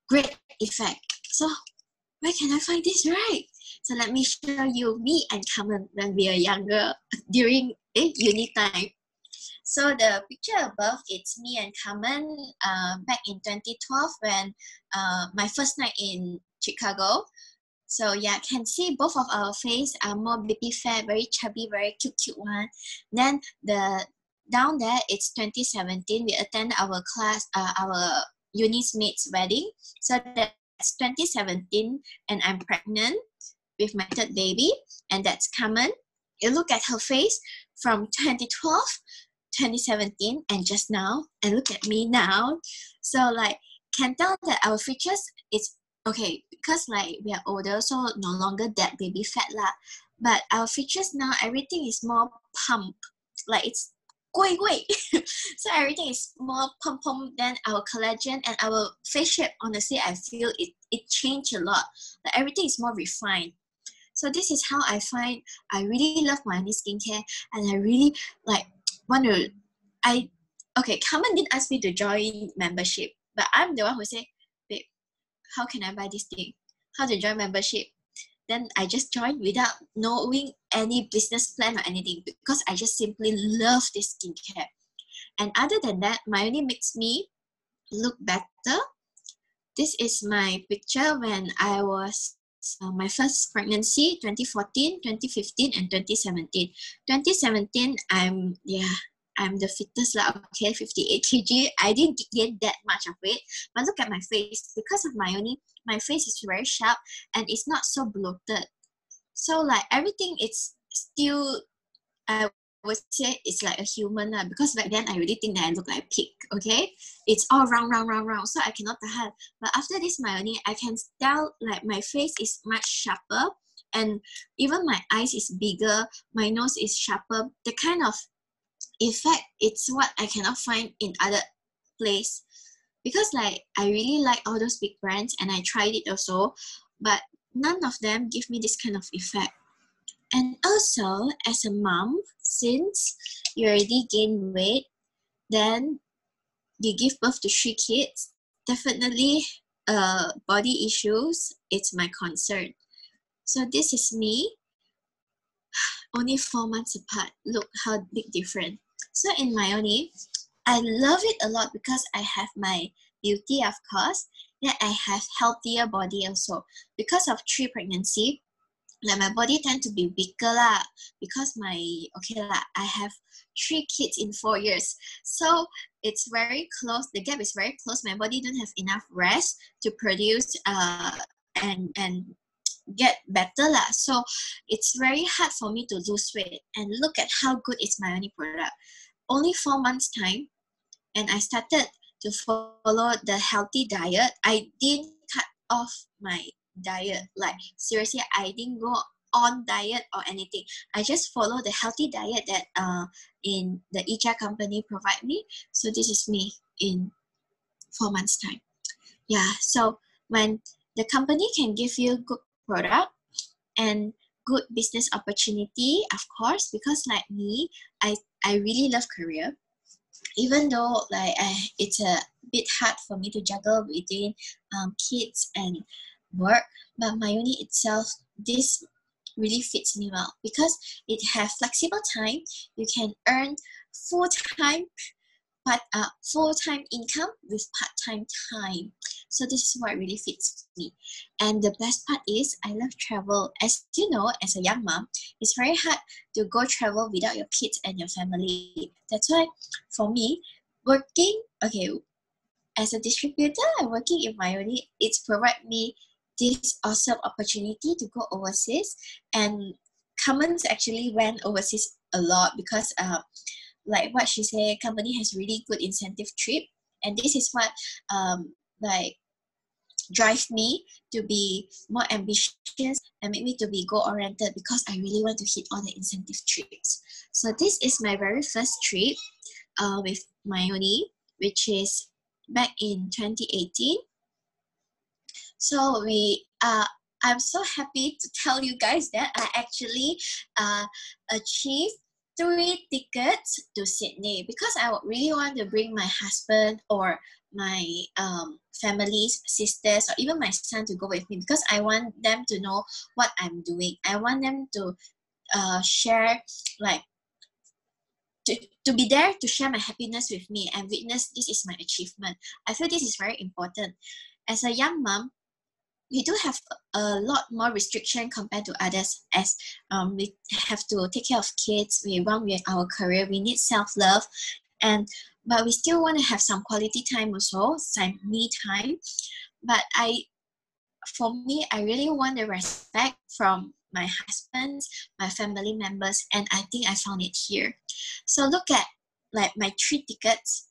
great effect. So where can I find this, right? So let me show you me and Carmen when we are younger during uni time. So the picture above, it's me and Carmen back in 2012 when my first night in Chicago. So yeah, can see both of our face are more baby fat, very chubby, very cute one. Then down there, it's 2017. We attend our class, our uni's mate's wedding. So that's 2017, and I'm pregnant with my third baby, and that's Carmen. You look at her face from 2012, 2017, and just now, and look at me now. So like, can tell that our features, it's okay because like we are older, so no longer that baby fat lah. But our features now, everything is more pump, like it's gui. So everything is more pump than our collagen and our face shape. Honestly, I feel it changed a lot. Like everything is more refined. So this is how I find I really love Mayoni skincare, and I really like want to. Okay, Carmen didn't ask me to join membership, but I'm the one who said, babe, how can I buy this thing? How to join membership? Then I just joined without knowing any business plan or anything, because I just simply love this skincare. And other than that, Mayoni makes me look better. This is my picture when I was my first pregnancy, 2014, 2015, and 2017. 2017, I'm the fittest lah, okay, 58 kg. I didn't gain that much of weight, but look at my face. Because of Mayoni, my face is very sharp and it's not so bloated. So like everything, it's still, I would say it's like a human lah, because back then I really think that I look like a pig, okay? It's all round, so I cannot tahan. But after this Mayoni, I can tell like my face is much sharper, and even my eyes is bigger, my nose is sharper. The kind of effect, it's what I cannot find in other place, because like I really like all those big brands and I tried it also, but none of them give me this kind of effect. And also as a mom, since you already gain weight, then you give birth to 3 kids, definitely body issues, it's my concern. So this is me only 4 months apart. Look how big difference. So in Mayoni, I love it a lot because I have my beauty, of course, then I have healthier body also. Because of 3 pregnancy, like my body tend to be bigger lah, because I have 3 kids in 4 years. So it's very close, the gap is very close. My body don't have enough rest to produce and get better lah. So it's very hard for me to lose weight. And look at how good is Myoni product. Only 4 months time, and I started to follow the healthy diet. I didn't cut off my diet. Like seriously, I didn't go on diet or anything. I just follow the healthy diet that in the Ija company provide me. So this is me in 4 months time. Yeah, so when the company can give you good product and good business opportunity, of course, because like me, I really love career. Even though like it's a bit hard for me to juggle between kids and work, but Myoni itself, this really fits me well because it has flexible time. You can earn full-time income with part-time time. So this is what really fits me. And the best part is I love travel. As you know, as a young mom, it's very hard to go travel without your kids and your family. That's why for me, working, as a distributor and working in Myoni, it's provide me this awesome opportunity to go overseas. And Cummins actually went overseas a lot because like what she said, company has really good incentive trip, and this is what like drive me to be more ambitious and make me to be goal oriented because I really want to hit all the incentive trips. So this is my very first trip with Myoni, which is back in 2018. So I'm so happy to tell you guys that I actually achieved 3 tickets to Sydney because I really want to bring my husband or my family's sisters or even my son to go with me because I want them to know what I'm doing. I want them to share, like, to be there to share my happiness with me and witness this is my achievement. I feel this is very important. As a young mom, we do have a lot more restriction compared to others as we have to take care of kids, we run with our career, we need self-love, but we still want to have some quality time also, some me time. But for me, I really want the respect from my husband, my family members, and I think I found it here. So look at like my 3 tickets.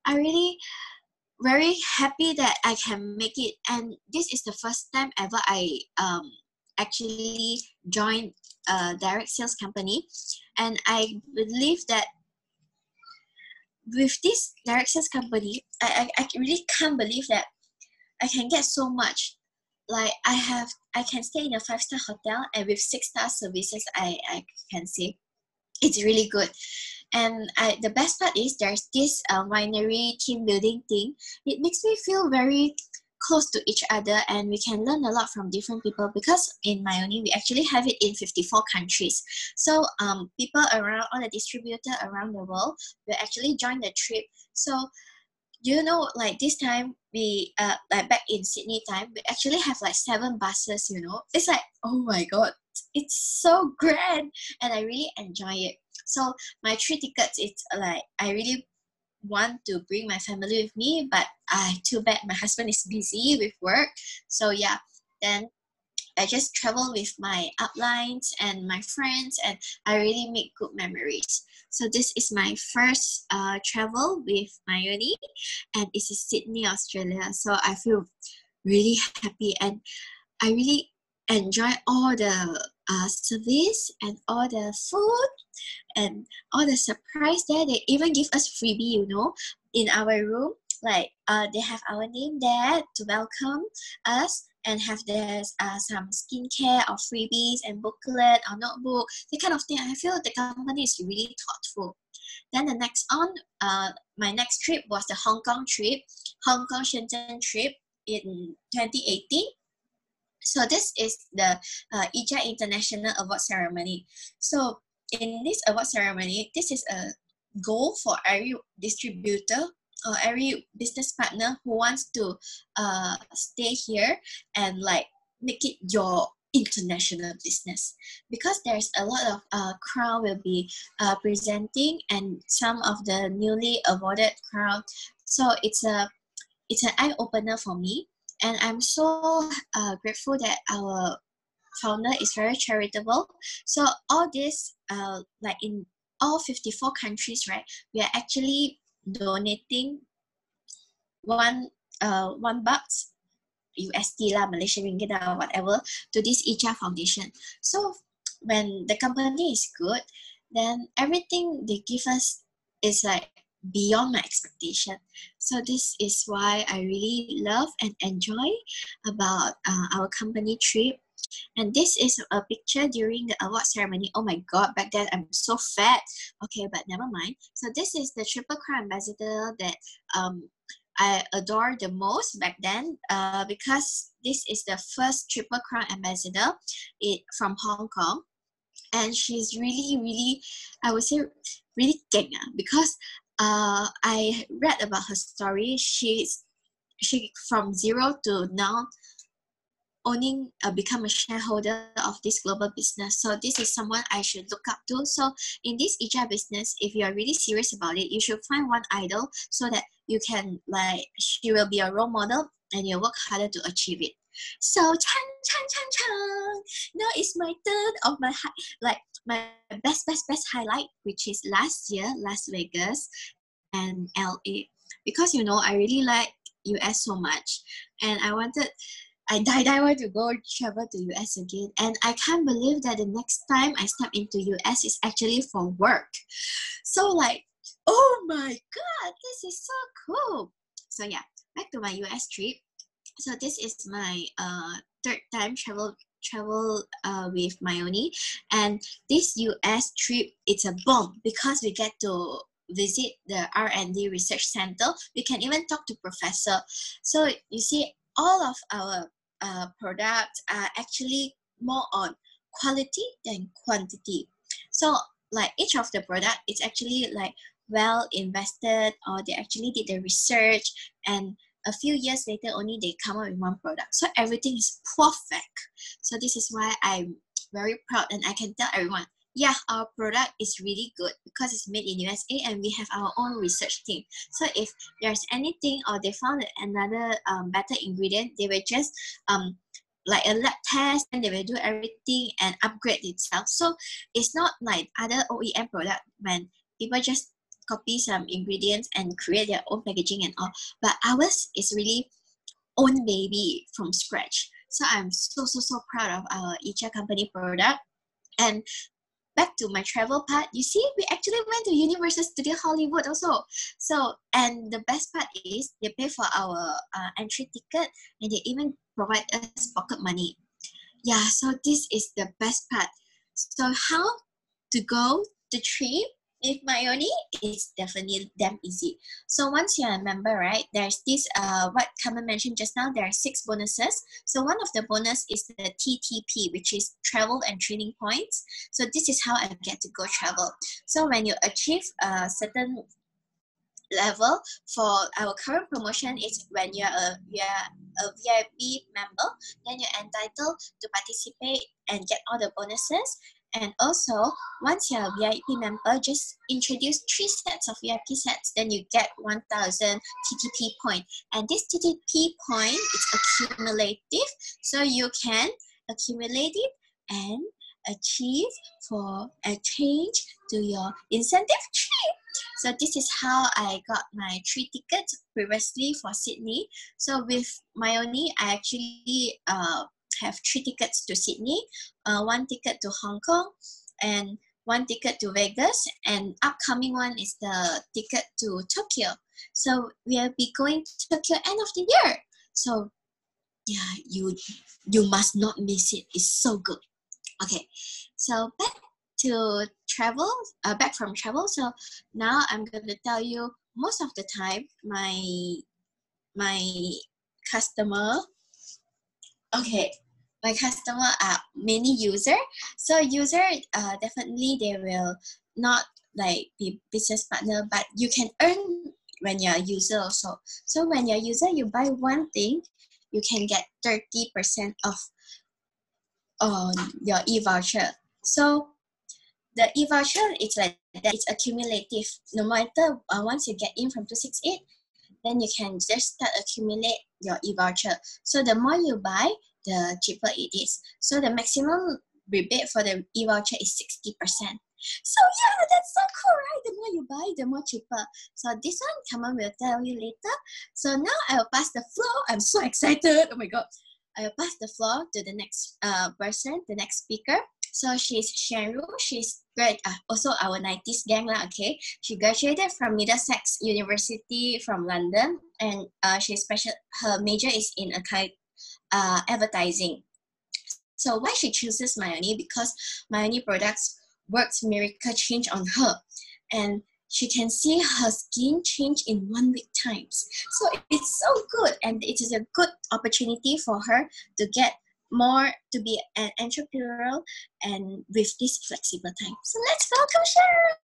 I really very happy that I can make it, and this is the first time ever I actually joined a direct sales company, and I believe that with this direct sales company, I really can't believe that I can get so much. Like I can stay in a 5-star hotel, and with 6-star services, I can say it's really good. And the best part is there's this winery team building thing. It makes me feel very close to each other, and we can learn a lot from different people because in Myoni, we actually have it in 54 countries. So people around, all the distributors around the world will actually join the trip. So you know, like this time we like back in Sydney time, we actually have like 7 buses, you know. It's like, oh my god, it's so grand, and I really enjoy it. So my 3 tickets, it's like I really want to bring my family with me, but too bad my husband is busy with work. So yeah, then I just travel with my uplines and my friends, and I really make good memories. So this is my first travel with Myoni, and it is Sydney, Australia. So I feel really happy, and I really enjoy all the service and all the food and all the surprise there. They even give us freebie, you know, in our room. Like they have our name there to welcome us, and have there's some skincare or freebies and booklet or notebook, that kind of thing. I feel the company is really thoughtful. Then the next my next trip was the Hong Kong trip, Hong Kong Shenzhen trip in 2018. So this is the Ija International Award Ceremony. So in this award ceremony, this is a goal for every distributor or every business partner who wants to stay here and like make it your international business, because there's a lot of crown will be presenting, and some of the newly awarded crown. So it's an eye opener for me, And I'm so grateful that our founder is very charitable. So all this, like in all 54 countries, right, we are actually donating $1 USD lah, Malaysian ringgit or whatever, to this ICHA Foundation. So when the company is good, then everything they give us is like beyond my expectation. So this is why I really love and enjoy about our company trip. And this is a picture during the award ceremony. Oh my god, back then I'm so fat. Okay, but never mind. So this is the Triple Crown Ambassador that I adore the most back then, because this is the first Triple Crown Ambassador from Hong Kong. And she's really, I would say, really king, because I read about her story. She from zero to now owning, become a shareholder of this global business. So this is someone I should look up to. So in this ICHA business, if you are really serious about it, you should find one idol so that you can, like, she will be a role model and you work harder to achieve it. So now it's my turn of my my best highlight, which is last year, Las Vegas and LA, because you know I really like US so much, and I want to go travel to US again. And I can't believe that the next time I step into US is actually for work. So like, oh my god, this is so cool. So yeah, back to my US trip. So this is my third time travel with Mayoni, and this US trip, it's a bomb because we get to visit the R&D research center. We can even talk to professor. So you see, all of our products are actually more on quality than quantity. So like each of the product is actually like well invested, or they actually did the research, and a few years later only they come up with one product. So everything is perfect. So this is why I'm very proud, and I can tell everyone, yeah, our product is really good because it's made in USA and we have our own research team. So if there's anything or they found another better ingredient, they will just like a lab test, and they will do everything and upgrade itself. So it's not like other OEM product when people just copy some ingredients and create their own packaging and all. But ours is really own baby from scratch. So I'm so proud of our ICHA company product. And back to my travel part, you see, we actually went to Universal Studio Hollywood also. So, and the best part is they pay for our entry ticket, and they even provide us pocket money. Yeah, so this is the best part. So how to go the trip with Mayoni is definitely damn easy. So once you're a member, right, there's this, what Carmen mentioned just now, there are 6 bonuses. So one of the bonus is the TTP, which is travel and training points. So this is how I get to go travel. So when you achieve a certain level, for our current promotion is when you're a VIP member, then you're entitled to participate and get all the bonuses. And also, once you're a VIP member, just introduce 3 sets of VIP sets, then you get 1,000 TTP point. And this TTP point is accumulative, so you can accumulate it and achieve for a change to your incentive trip. So this is how I got my 3 tickets previously for Sydney. So with Mayoni, I actually have 3 tickets to Sydney, 1 ticket to Hong Kong, and 1 ticket to Vegas, and upcoming one is the ticket to Tokyo. So we'll be going to Tokyo end of the year. So yeah, you must not miss it. It's so good. Okay, so back from travel. So now I'm going to tell you, most of the time my customer are mainly user. So user, definitely they will not like be business partner, but you can earn when you're a user also. So when you're a user, you buy one thing, you can get 30% off on your e-voucher. So the e-voucher, it's like that, it's accumulative. No matter once you get in from 268, then you can just start accumulate your e-voucher. So the more you buy, the cheaper it is. So the maximum rebate for the e-voucher is 60%. So yeah, that's so cool, right? The more you buy, the more cheaper. So this one, Kamal will tell you later. So now I will pass the floor. I'm so excited. Oh my god. I will pass the floor to the next person, the next speaker. So she's Shenru. She's also our 90s gang lah, okay? She graduated from Middlesex University from London, and her major is in advertising. So why she chooses Myoni? Because Myoni products works miracle change on her, and she can see her skin change in 1 week times. So it's so good, and it is a good opportunity for her to get more, to be an entrepreneurial and with this flexible time. So let's welcome Cheryl.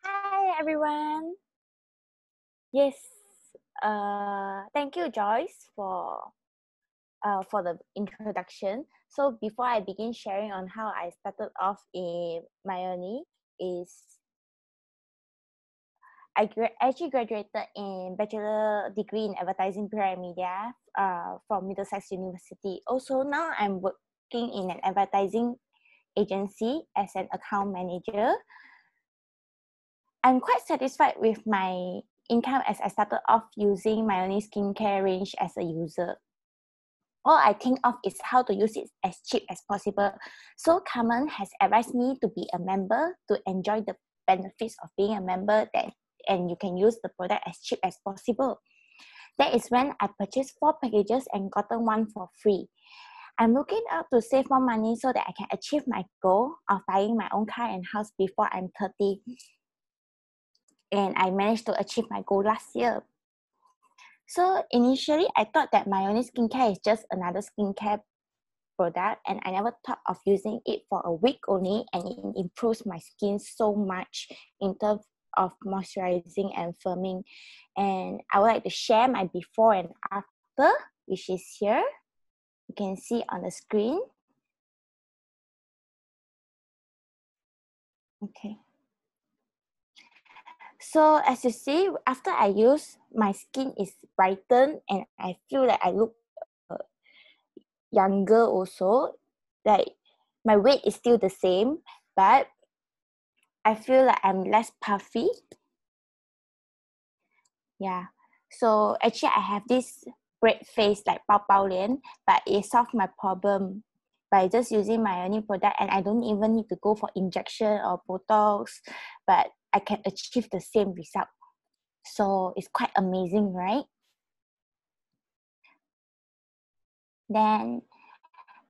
Hi everyone. Yes, thank you Joyce for the introduction. So before I begin sharing on how I started off in Myoni, I actually graduated in bachelor degree in advertising PR and media from Middlesex University. Also now I'm working in an advertising agency as an account manager. I'm quite satisfied with my income as I started off using Myoni skincare range as a user. All I think of is how to use it as cheap as possible. So Carmen has advised me to be a member to enjoy the benefits of being a member, and you can use the product as cheap as possible. That is when I purchased 4 packages and gotten 1 for free. I'm looking out to save more money so that I can achieve my goal of buying my own car and house before I'm 30. And I managed to achieve my goal last year. So initially, I thought that Myoni skincare is just another skincare product, and I never thought of using it for a week only, and it improves my skin so much in terms of moisturizing and firming. And I would like to share my before and after, which is here. You can see on the screen. Okay. So as you see, after I use, my skin is brightened and I feel like I look younger also. Like my weight is still the same, but I feel like I'm less puffy. Yeah. So actually I have this red face like Pao Pao Lian, but it solved my problem by just using my Myoni product, and I don't even need to go for injection or Botox, but I can achieve the same result. So it's quite amazing, right? Then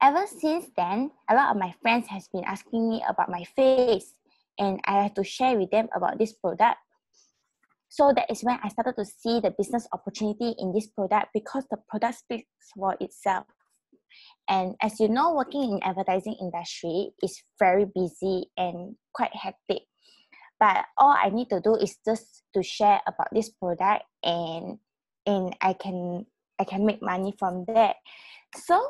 ever since then, a lot of my friends has been asking me about my face, and I have to share with them about this product. So that is when I started to see the business opportunity in this product, because the product speaks for itself. And as you know, working in advertising industry is very busy and quite hectic. But all I need to do is just to share about this product, and I can make money from that. So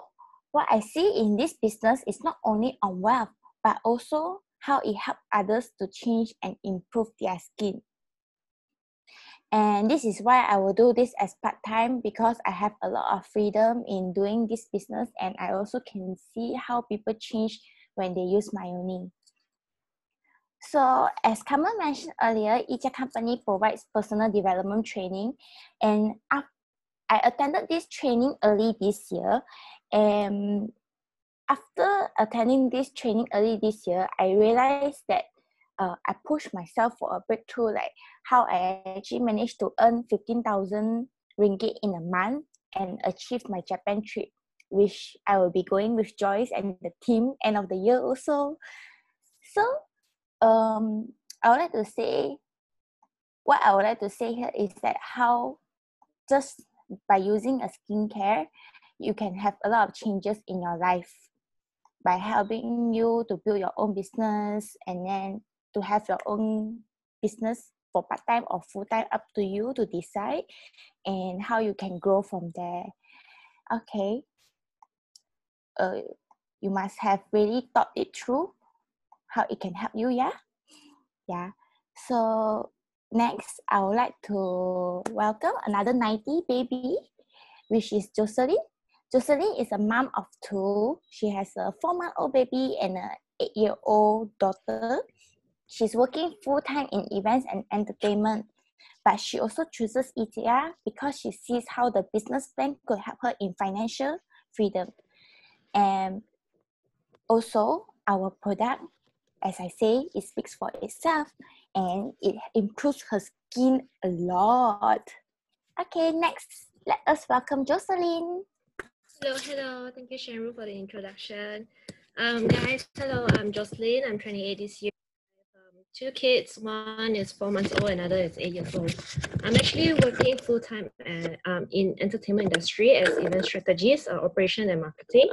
what I see in this business is not only on wealth, but also how it helps others to change and improve their skin. And this is why I will do this as part-time, because I have a lot of freedom in doing this business, and I also can see how people change when they use Myoni. So as Carmen mentioned earlier, each company provides personal development training, and I attended this training early this year. And after attending this training early this year, I realized that I pushed myself for a breakthrough, like how I actually managed to earn 15,000 ringgit in a month and achieve my Japan trip, which I will be going with Joyce and the team end of the year also. So I would like to say, what I would like to say here is that how just by using a skincare, you can have a lot of changes in your life by helping you to build your own business, and then to have your own business for part-time or full-time, up to you to decide, and how you can grow from there. Okay. You must have really thought it through how it can help you, yeah? Yeah. So Next, I would like to welcome another 90 baby, which is Jocelyn. Jocelyn is a mom of two. She has a 4-month-old baby and an 8-year-old daughter. She's working full-time in events and entertainment, but she also chooses ETR because she sees how the business plan could help her in financial freedom. And also, our product, as I say, it speaks for itself and it improves her skin a lot. Okay, next, let us welcome Jocelyn. Hello. Thank you, Shenru, for the introduction. Guys, hello. I'm Jocelyn. I'm 28 this year. I have 2 kids. One is 4 months old. Another is 8 years old. I'm actually working full time in entertainment industry as event strategist, operation and marketing.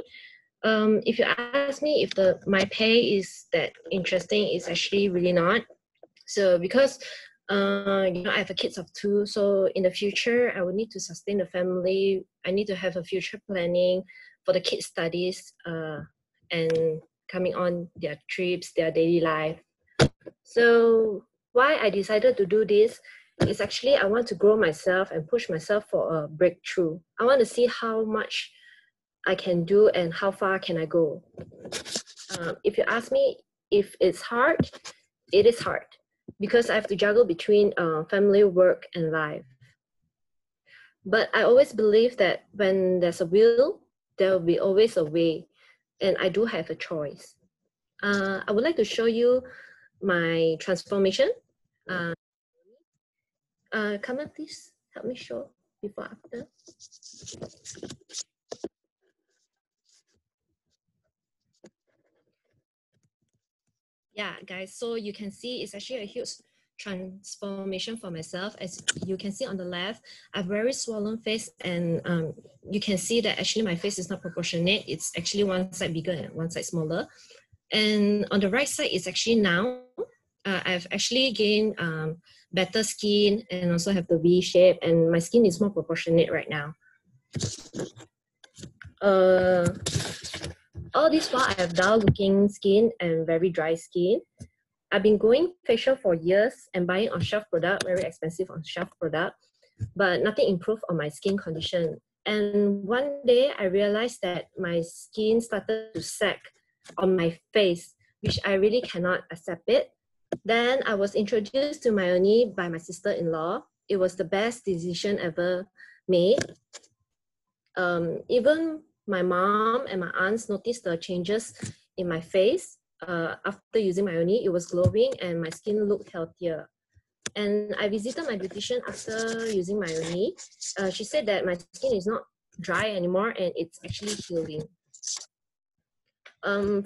If you ask me if my pay is that interesting, it's actually really not. So because I have a kids of 2, so in the future I would need to sustain the family. I need to have a future planning for the kids' studies and coming on their trips, their daily life. So why I decided to do this is actually I want to grow myself and push myself for a breakthrough. I want to see how much I can do and how far can I go. If you ask me if it's hard, it is hard because I have to juggle between family, work, and life. But I always believe that when there's a will, there will be always a way, and I do have a choice. I would like to show you my transformation. Come on, please help me show before after. Yeah, guys, so you can see it's actually a huge transformation for myself. As you can see on the left, I have very swollen face, and you can see that actually my face is not proportionate. It's actually one side bigger and one side smaller. And on the right side, it's actually now I've actually gained better skin and also have the V shape, and my skin is more proportionate right now. All this while I have dull looking skin and very dry skin. I've been going facial for years and buying on-shelf product, very expensive on-shelf product, but nothing improved on my skin condition. And one day I realized that my skin started to sag on my face, which I really cannot accept it. Then I was introduced to Myoni by my sister-in-law. It was the best decision ever made. Even my mom and my aunts noticed the changes in my face. After using Myoni, it was glowing and my skin looked healthier. And I visited my beautician after using Myoni. She said that my skin is not dry anymore and it's actually healing.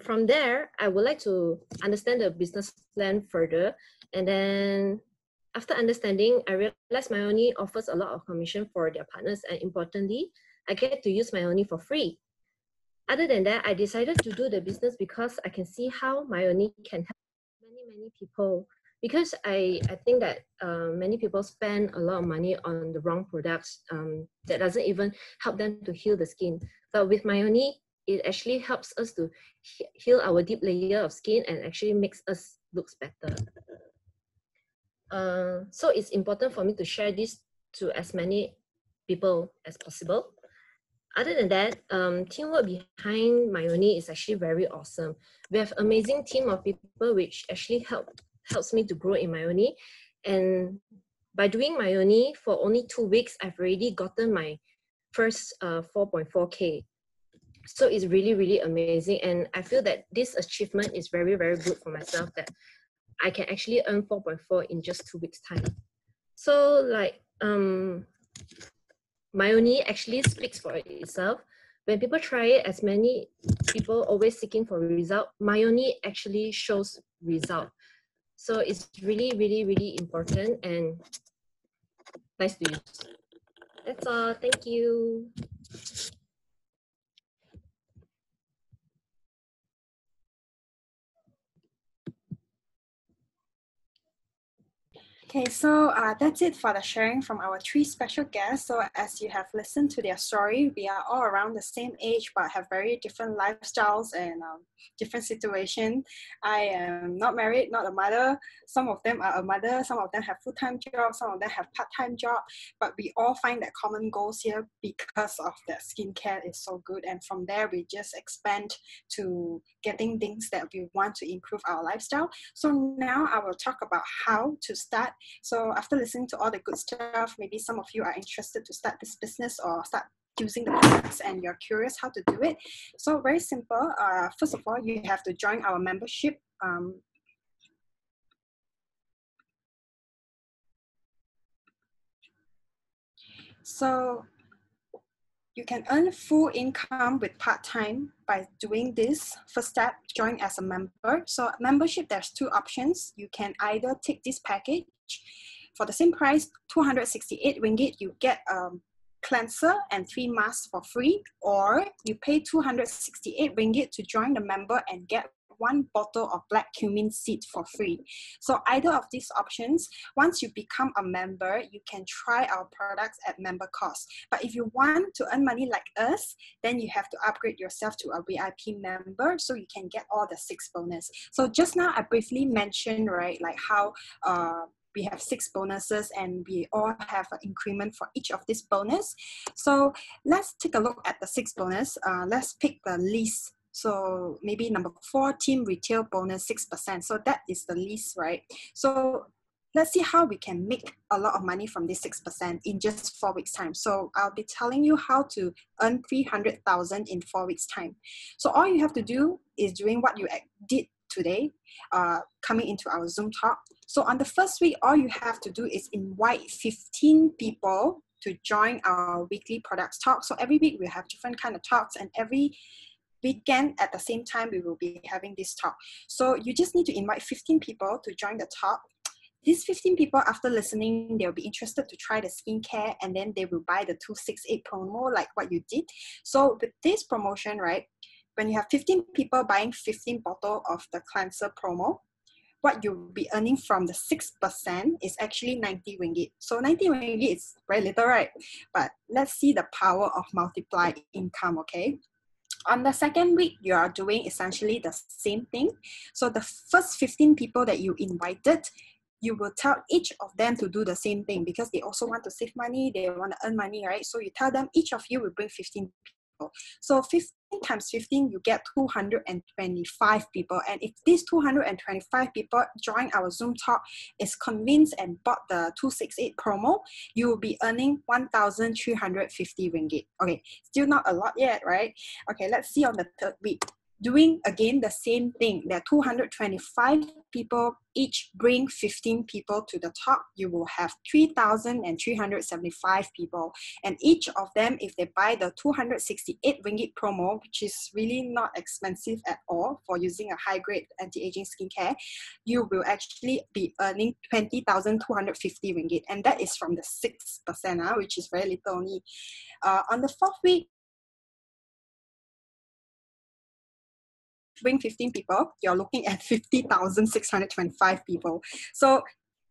From there, I would like to understand the business plan further. And then after understanding, I realized Myoni offers a lot of commission for their partners, and importantly, I get to use Myoni for free. Other than that, I decided to do the business because I can see how Myoni can help many people. Because I think that many people spend a lot of money on the wrong products that doesn't even help them to heal the skin. But with Myoni, it actually helps us to heal our deep layer of skin and actually makes us look better. So it's important for me to share this to as many people as possible. Other than that, teamwork behind Myoni is actually very awesome. We have amazing team of people which actually helps me to grow in Myoni. And by doing Myoni for only 2 weeks, I've already gotten my first 4.4K. So it's really, really amazing. And I feel that this achievement is very, very good for myself, that I can actually earn 4.4 in just 2 weeks time. So like, Myoni actually speaks for itself. When people try it, as many people always seeking for a result, Myoni actually shows result. So it's really, really, really important and nice to use. That's all. Thank you. Okay, so that's it for the sharing from our 3 special guests. So as you have listened to their story, we are all around the same age but have very different lifestyles and different situations. I am not married, not a mother. Some of them are a mother, some of them have full-time jobs, some of them have part-time job, but we all find that common goals here because of that skincare is so good. And from there, we just expand to getting things that we want to improve our lifestyle. So now I will talk about how to start. So after listening to all the good stuff, maybe some of you are interested to start this business or start using the products and you're curious how to do it. So very simple. First of all, you have to join our membership. So you can earn full income with part-time by doing this. First step, join as a member. So membership, there's 2 options. You can either take this package for the same price, 268 ringgit, you get cleanser and 3 masks for free, or you pay 268 ringgit to join the member and get 1 bottle of black cumin seed for free. So either of these options, once you become a member, you can try our products at member cost. But if you want to earn money like us, then you have to upgrade yourself to a VIP member so you can get all the 6 bonus. So just now I briefly mentioned, right, like how we have 6 bonuses and we all have an increment for each of this bonus. So let's take a look at the 6 bonus. Let's pick the least. So maybe number 4, team retail bonus 6%. So that is the least, right? So let's see how we can make a lot of money from this 6% in just 4 weeks time. So I'll be telling you how to earn 300,000 in 4 weeks time. So all you have to do is doing what you did today, coming into our Zoom talk. So on the first week, all you have to do is invite 15 people to join our weekly products talk. So every week we have different kind of talks, and every weekend at the same time we will be having this talk. So you just need to invite 15 people to join the talk. These 15 people, after listening, they'll be interested to try the skincare, and then they will buy the 268 promo like what you did. So with this promotion, right, when you have 15 people buying 15 bottles of the cleanser promo, what you'll be earning from the 6% is actually 90 ringgit. So 90 ringgit is very little, right? But let's see the power of multiplied income, okay? On the second week, you are doing essentially the same thing. So the first 15 people that you invited, you will tell each of them to do the same thing because they also want to save money, they want to earn money, right? So you tell them each of you will bring 15 people. So 15 times 15, you get 225 people. And if these 225 people join our Zoom talk, is convinced and bought the 268 promo, you will be earning 1,350 ringgit. Okay, still not a lot yet, right? Okay, let's see on the third week. Doing again the same thing. There are 225 people, each bring 15 people to the talk. You will have 3,375 people. And each of them, if they buy the 268 ringgit promo, which is really not expensive at all for using a high-grade anti-aging skincare, you will actually be earning 20,250 ringgit. And that is from the 6%, which is very little only. On the fourth week, bring 15 people, you're looking at 50,625 people. So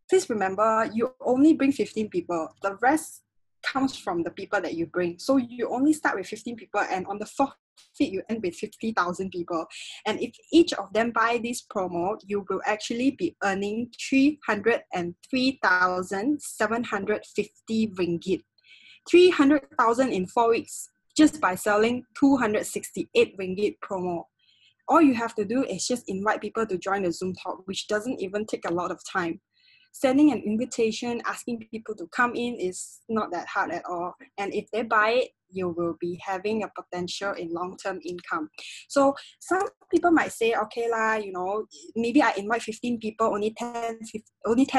please remember, you only bring 15 people. The rest comes from the people that you bring. So you only start with 15 people, and on the fourth week, you end with 50,000 people. And if each of them buy this promo, you will actually be earning 303,750 ringgit. 300,000 in 4 weeks just by selling 268 ringgit promo. All you have to do is just invite people to join the Zoom talk, which doesn't even take a lot of time. Sending an invitation, asking people to come in is not that hard at all. And if they buy it, you will be having a potential in long-term income. So some people might say, okay lah, you know, maybe I invite 15 people, only 10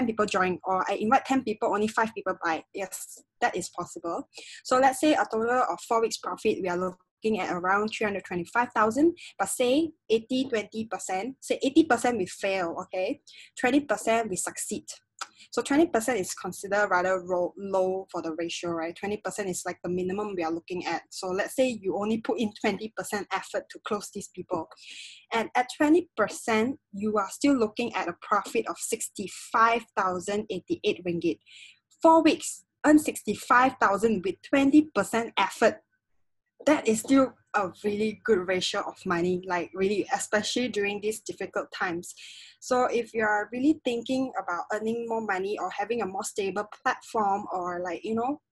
people join, or I invite 10 people, only 5 people buy. Yes, that is possible. So let's say a total of 4 weeks profit, we are looking at around 325,000, but say 80-20%, say 80% we fail, okay? 20% we succeed. So 20% is considered rather low for the ratio, right? 20% is like the minimum we are looking at. So let's say you only put in 20% effort to close these people. And at 20%, you are still looking at a profit of 65,088 ringgit. 4 weeks, earn 65,000 with 20% effort. That is still a really good ratio of money, like really, especially during these difficult times. So if you are really thinking about earning more money or having a more stable platform, or like, you know,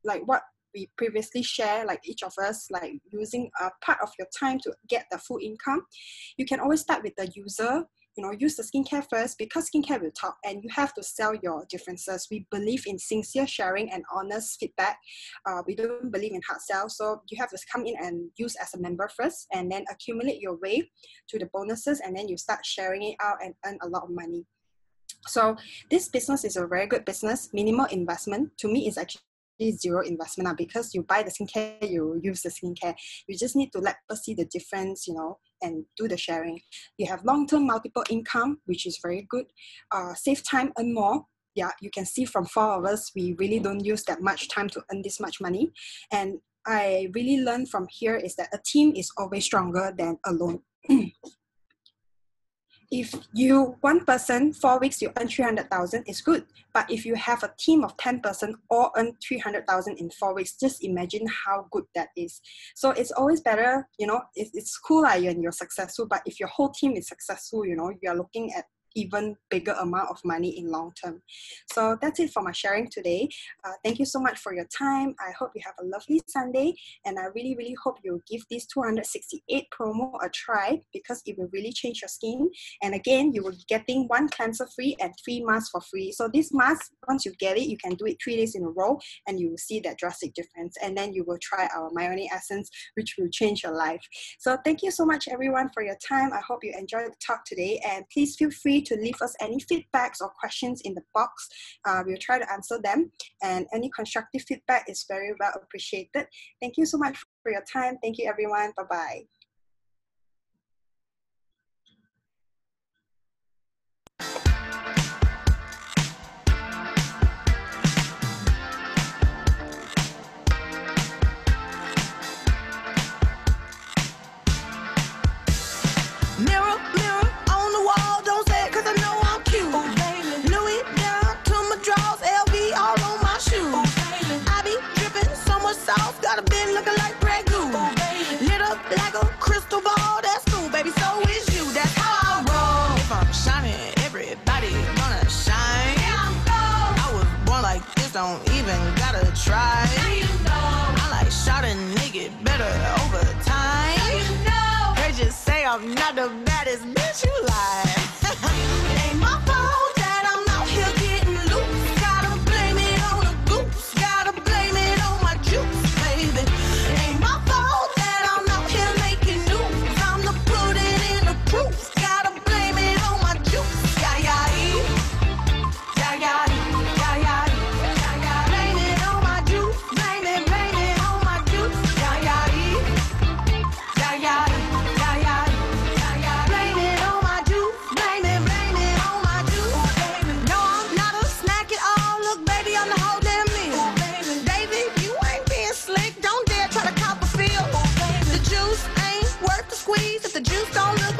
like what we previously share, like each of us, like using a part of your time to get the full income, you can always start with the user. You know, use the skincare first, because skincare will talk, and you have to sell your differences. We believe in sincere sharing and honest feedback. We don't believe in hard sell. So you have to come in and use as a member first, and then accumulate your way to the bonuses, and then you start sharing it out and earn a lot of money. So this business is a very good business. Minimal investment. To me, it's actually zero investment now, because you buy the skincare, you use the skincare. You just need to let people see the difference, you know, and do the sharing. You have long-term multiple income, which is very good. Save time, earn more. Yeah, you can see from 4 of us, we really don't use that much time to earn this much money. And I really learned from here is that a team is always stronger than alone. If you, one person, 4 weeks, you earn 300,000, it's good. But if you have a team of 10 person all earn 300,000 in 4 weeks, just imagine how good that is. So it's always better, you know, it's cool when you're successful, but if your whole team is successful, you know, you are looking at even bigger amount of money in long term. So that's it for my sharing today. Thank you so much for your time. I hope you have a lovely Sunday, and I really, really hope you'll give this 268 promo a try, because it will really change your skin. And again, you will be getting 1 cleanser free and 3 masks for free. So this mask, once you get it, you can do it 3 days in a row, and you will see that drastic difference. And then you will try our Myoni Essence, which will change your life. So thank you so much, everyone, for your time. I hope you enjoyed the talk today, and please feel free to leave us any feedbacks or questions in the box. We'll try to answer them, and any constructive feedback is very well appreciated. Thank you so much for your time. Thank you, everyone. Bye-bye. Mirror, mirror on the wall, don't say it 'cause I know I'm cute. Oh, baby. Louis down to my drawers, LV all on my shoes. Oh, I be dripping so much sauce, got a bin looking like Grey Goose. Oh, lit up like a crystal ball, that's cool, baby, so is you, that's how I roll. If I'm shining, everybody gonna shine. Yeah, I'm gold. I was born like this, don't even gotta try. Now you know. I like shot a nigga better over time. Now you know. They just say I'm not the baddest bitch, you lie. It ain't my fault that I'm out here getting loose. Gotta blame it on the goose. Gotta blame it on my juice, baby. It ain't my fault that I'm out here making news. I'm the put it in the proof. Gotta blame it on my juice. Yeah, yeah, yeah, yeah, yeah, yeah, yeah. Blame it on my juice. Blame it on my juice. Yeah, yeah, yeah, yeah, yeah, yeah. Blame it on my juice. Blame it on my juice. No, I'm not a snack at all. Look, baby, I'm the whole damn meal. David, you ain't being slick. Don't dare try to cop a feel. The juice ain't worth the squeeze if the juice don't look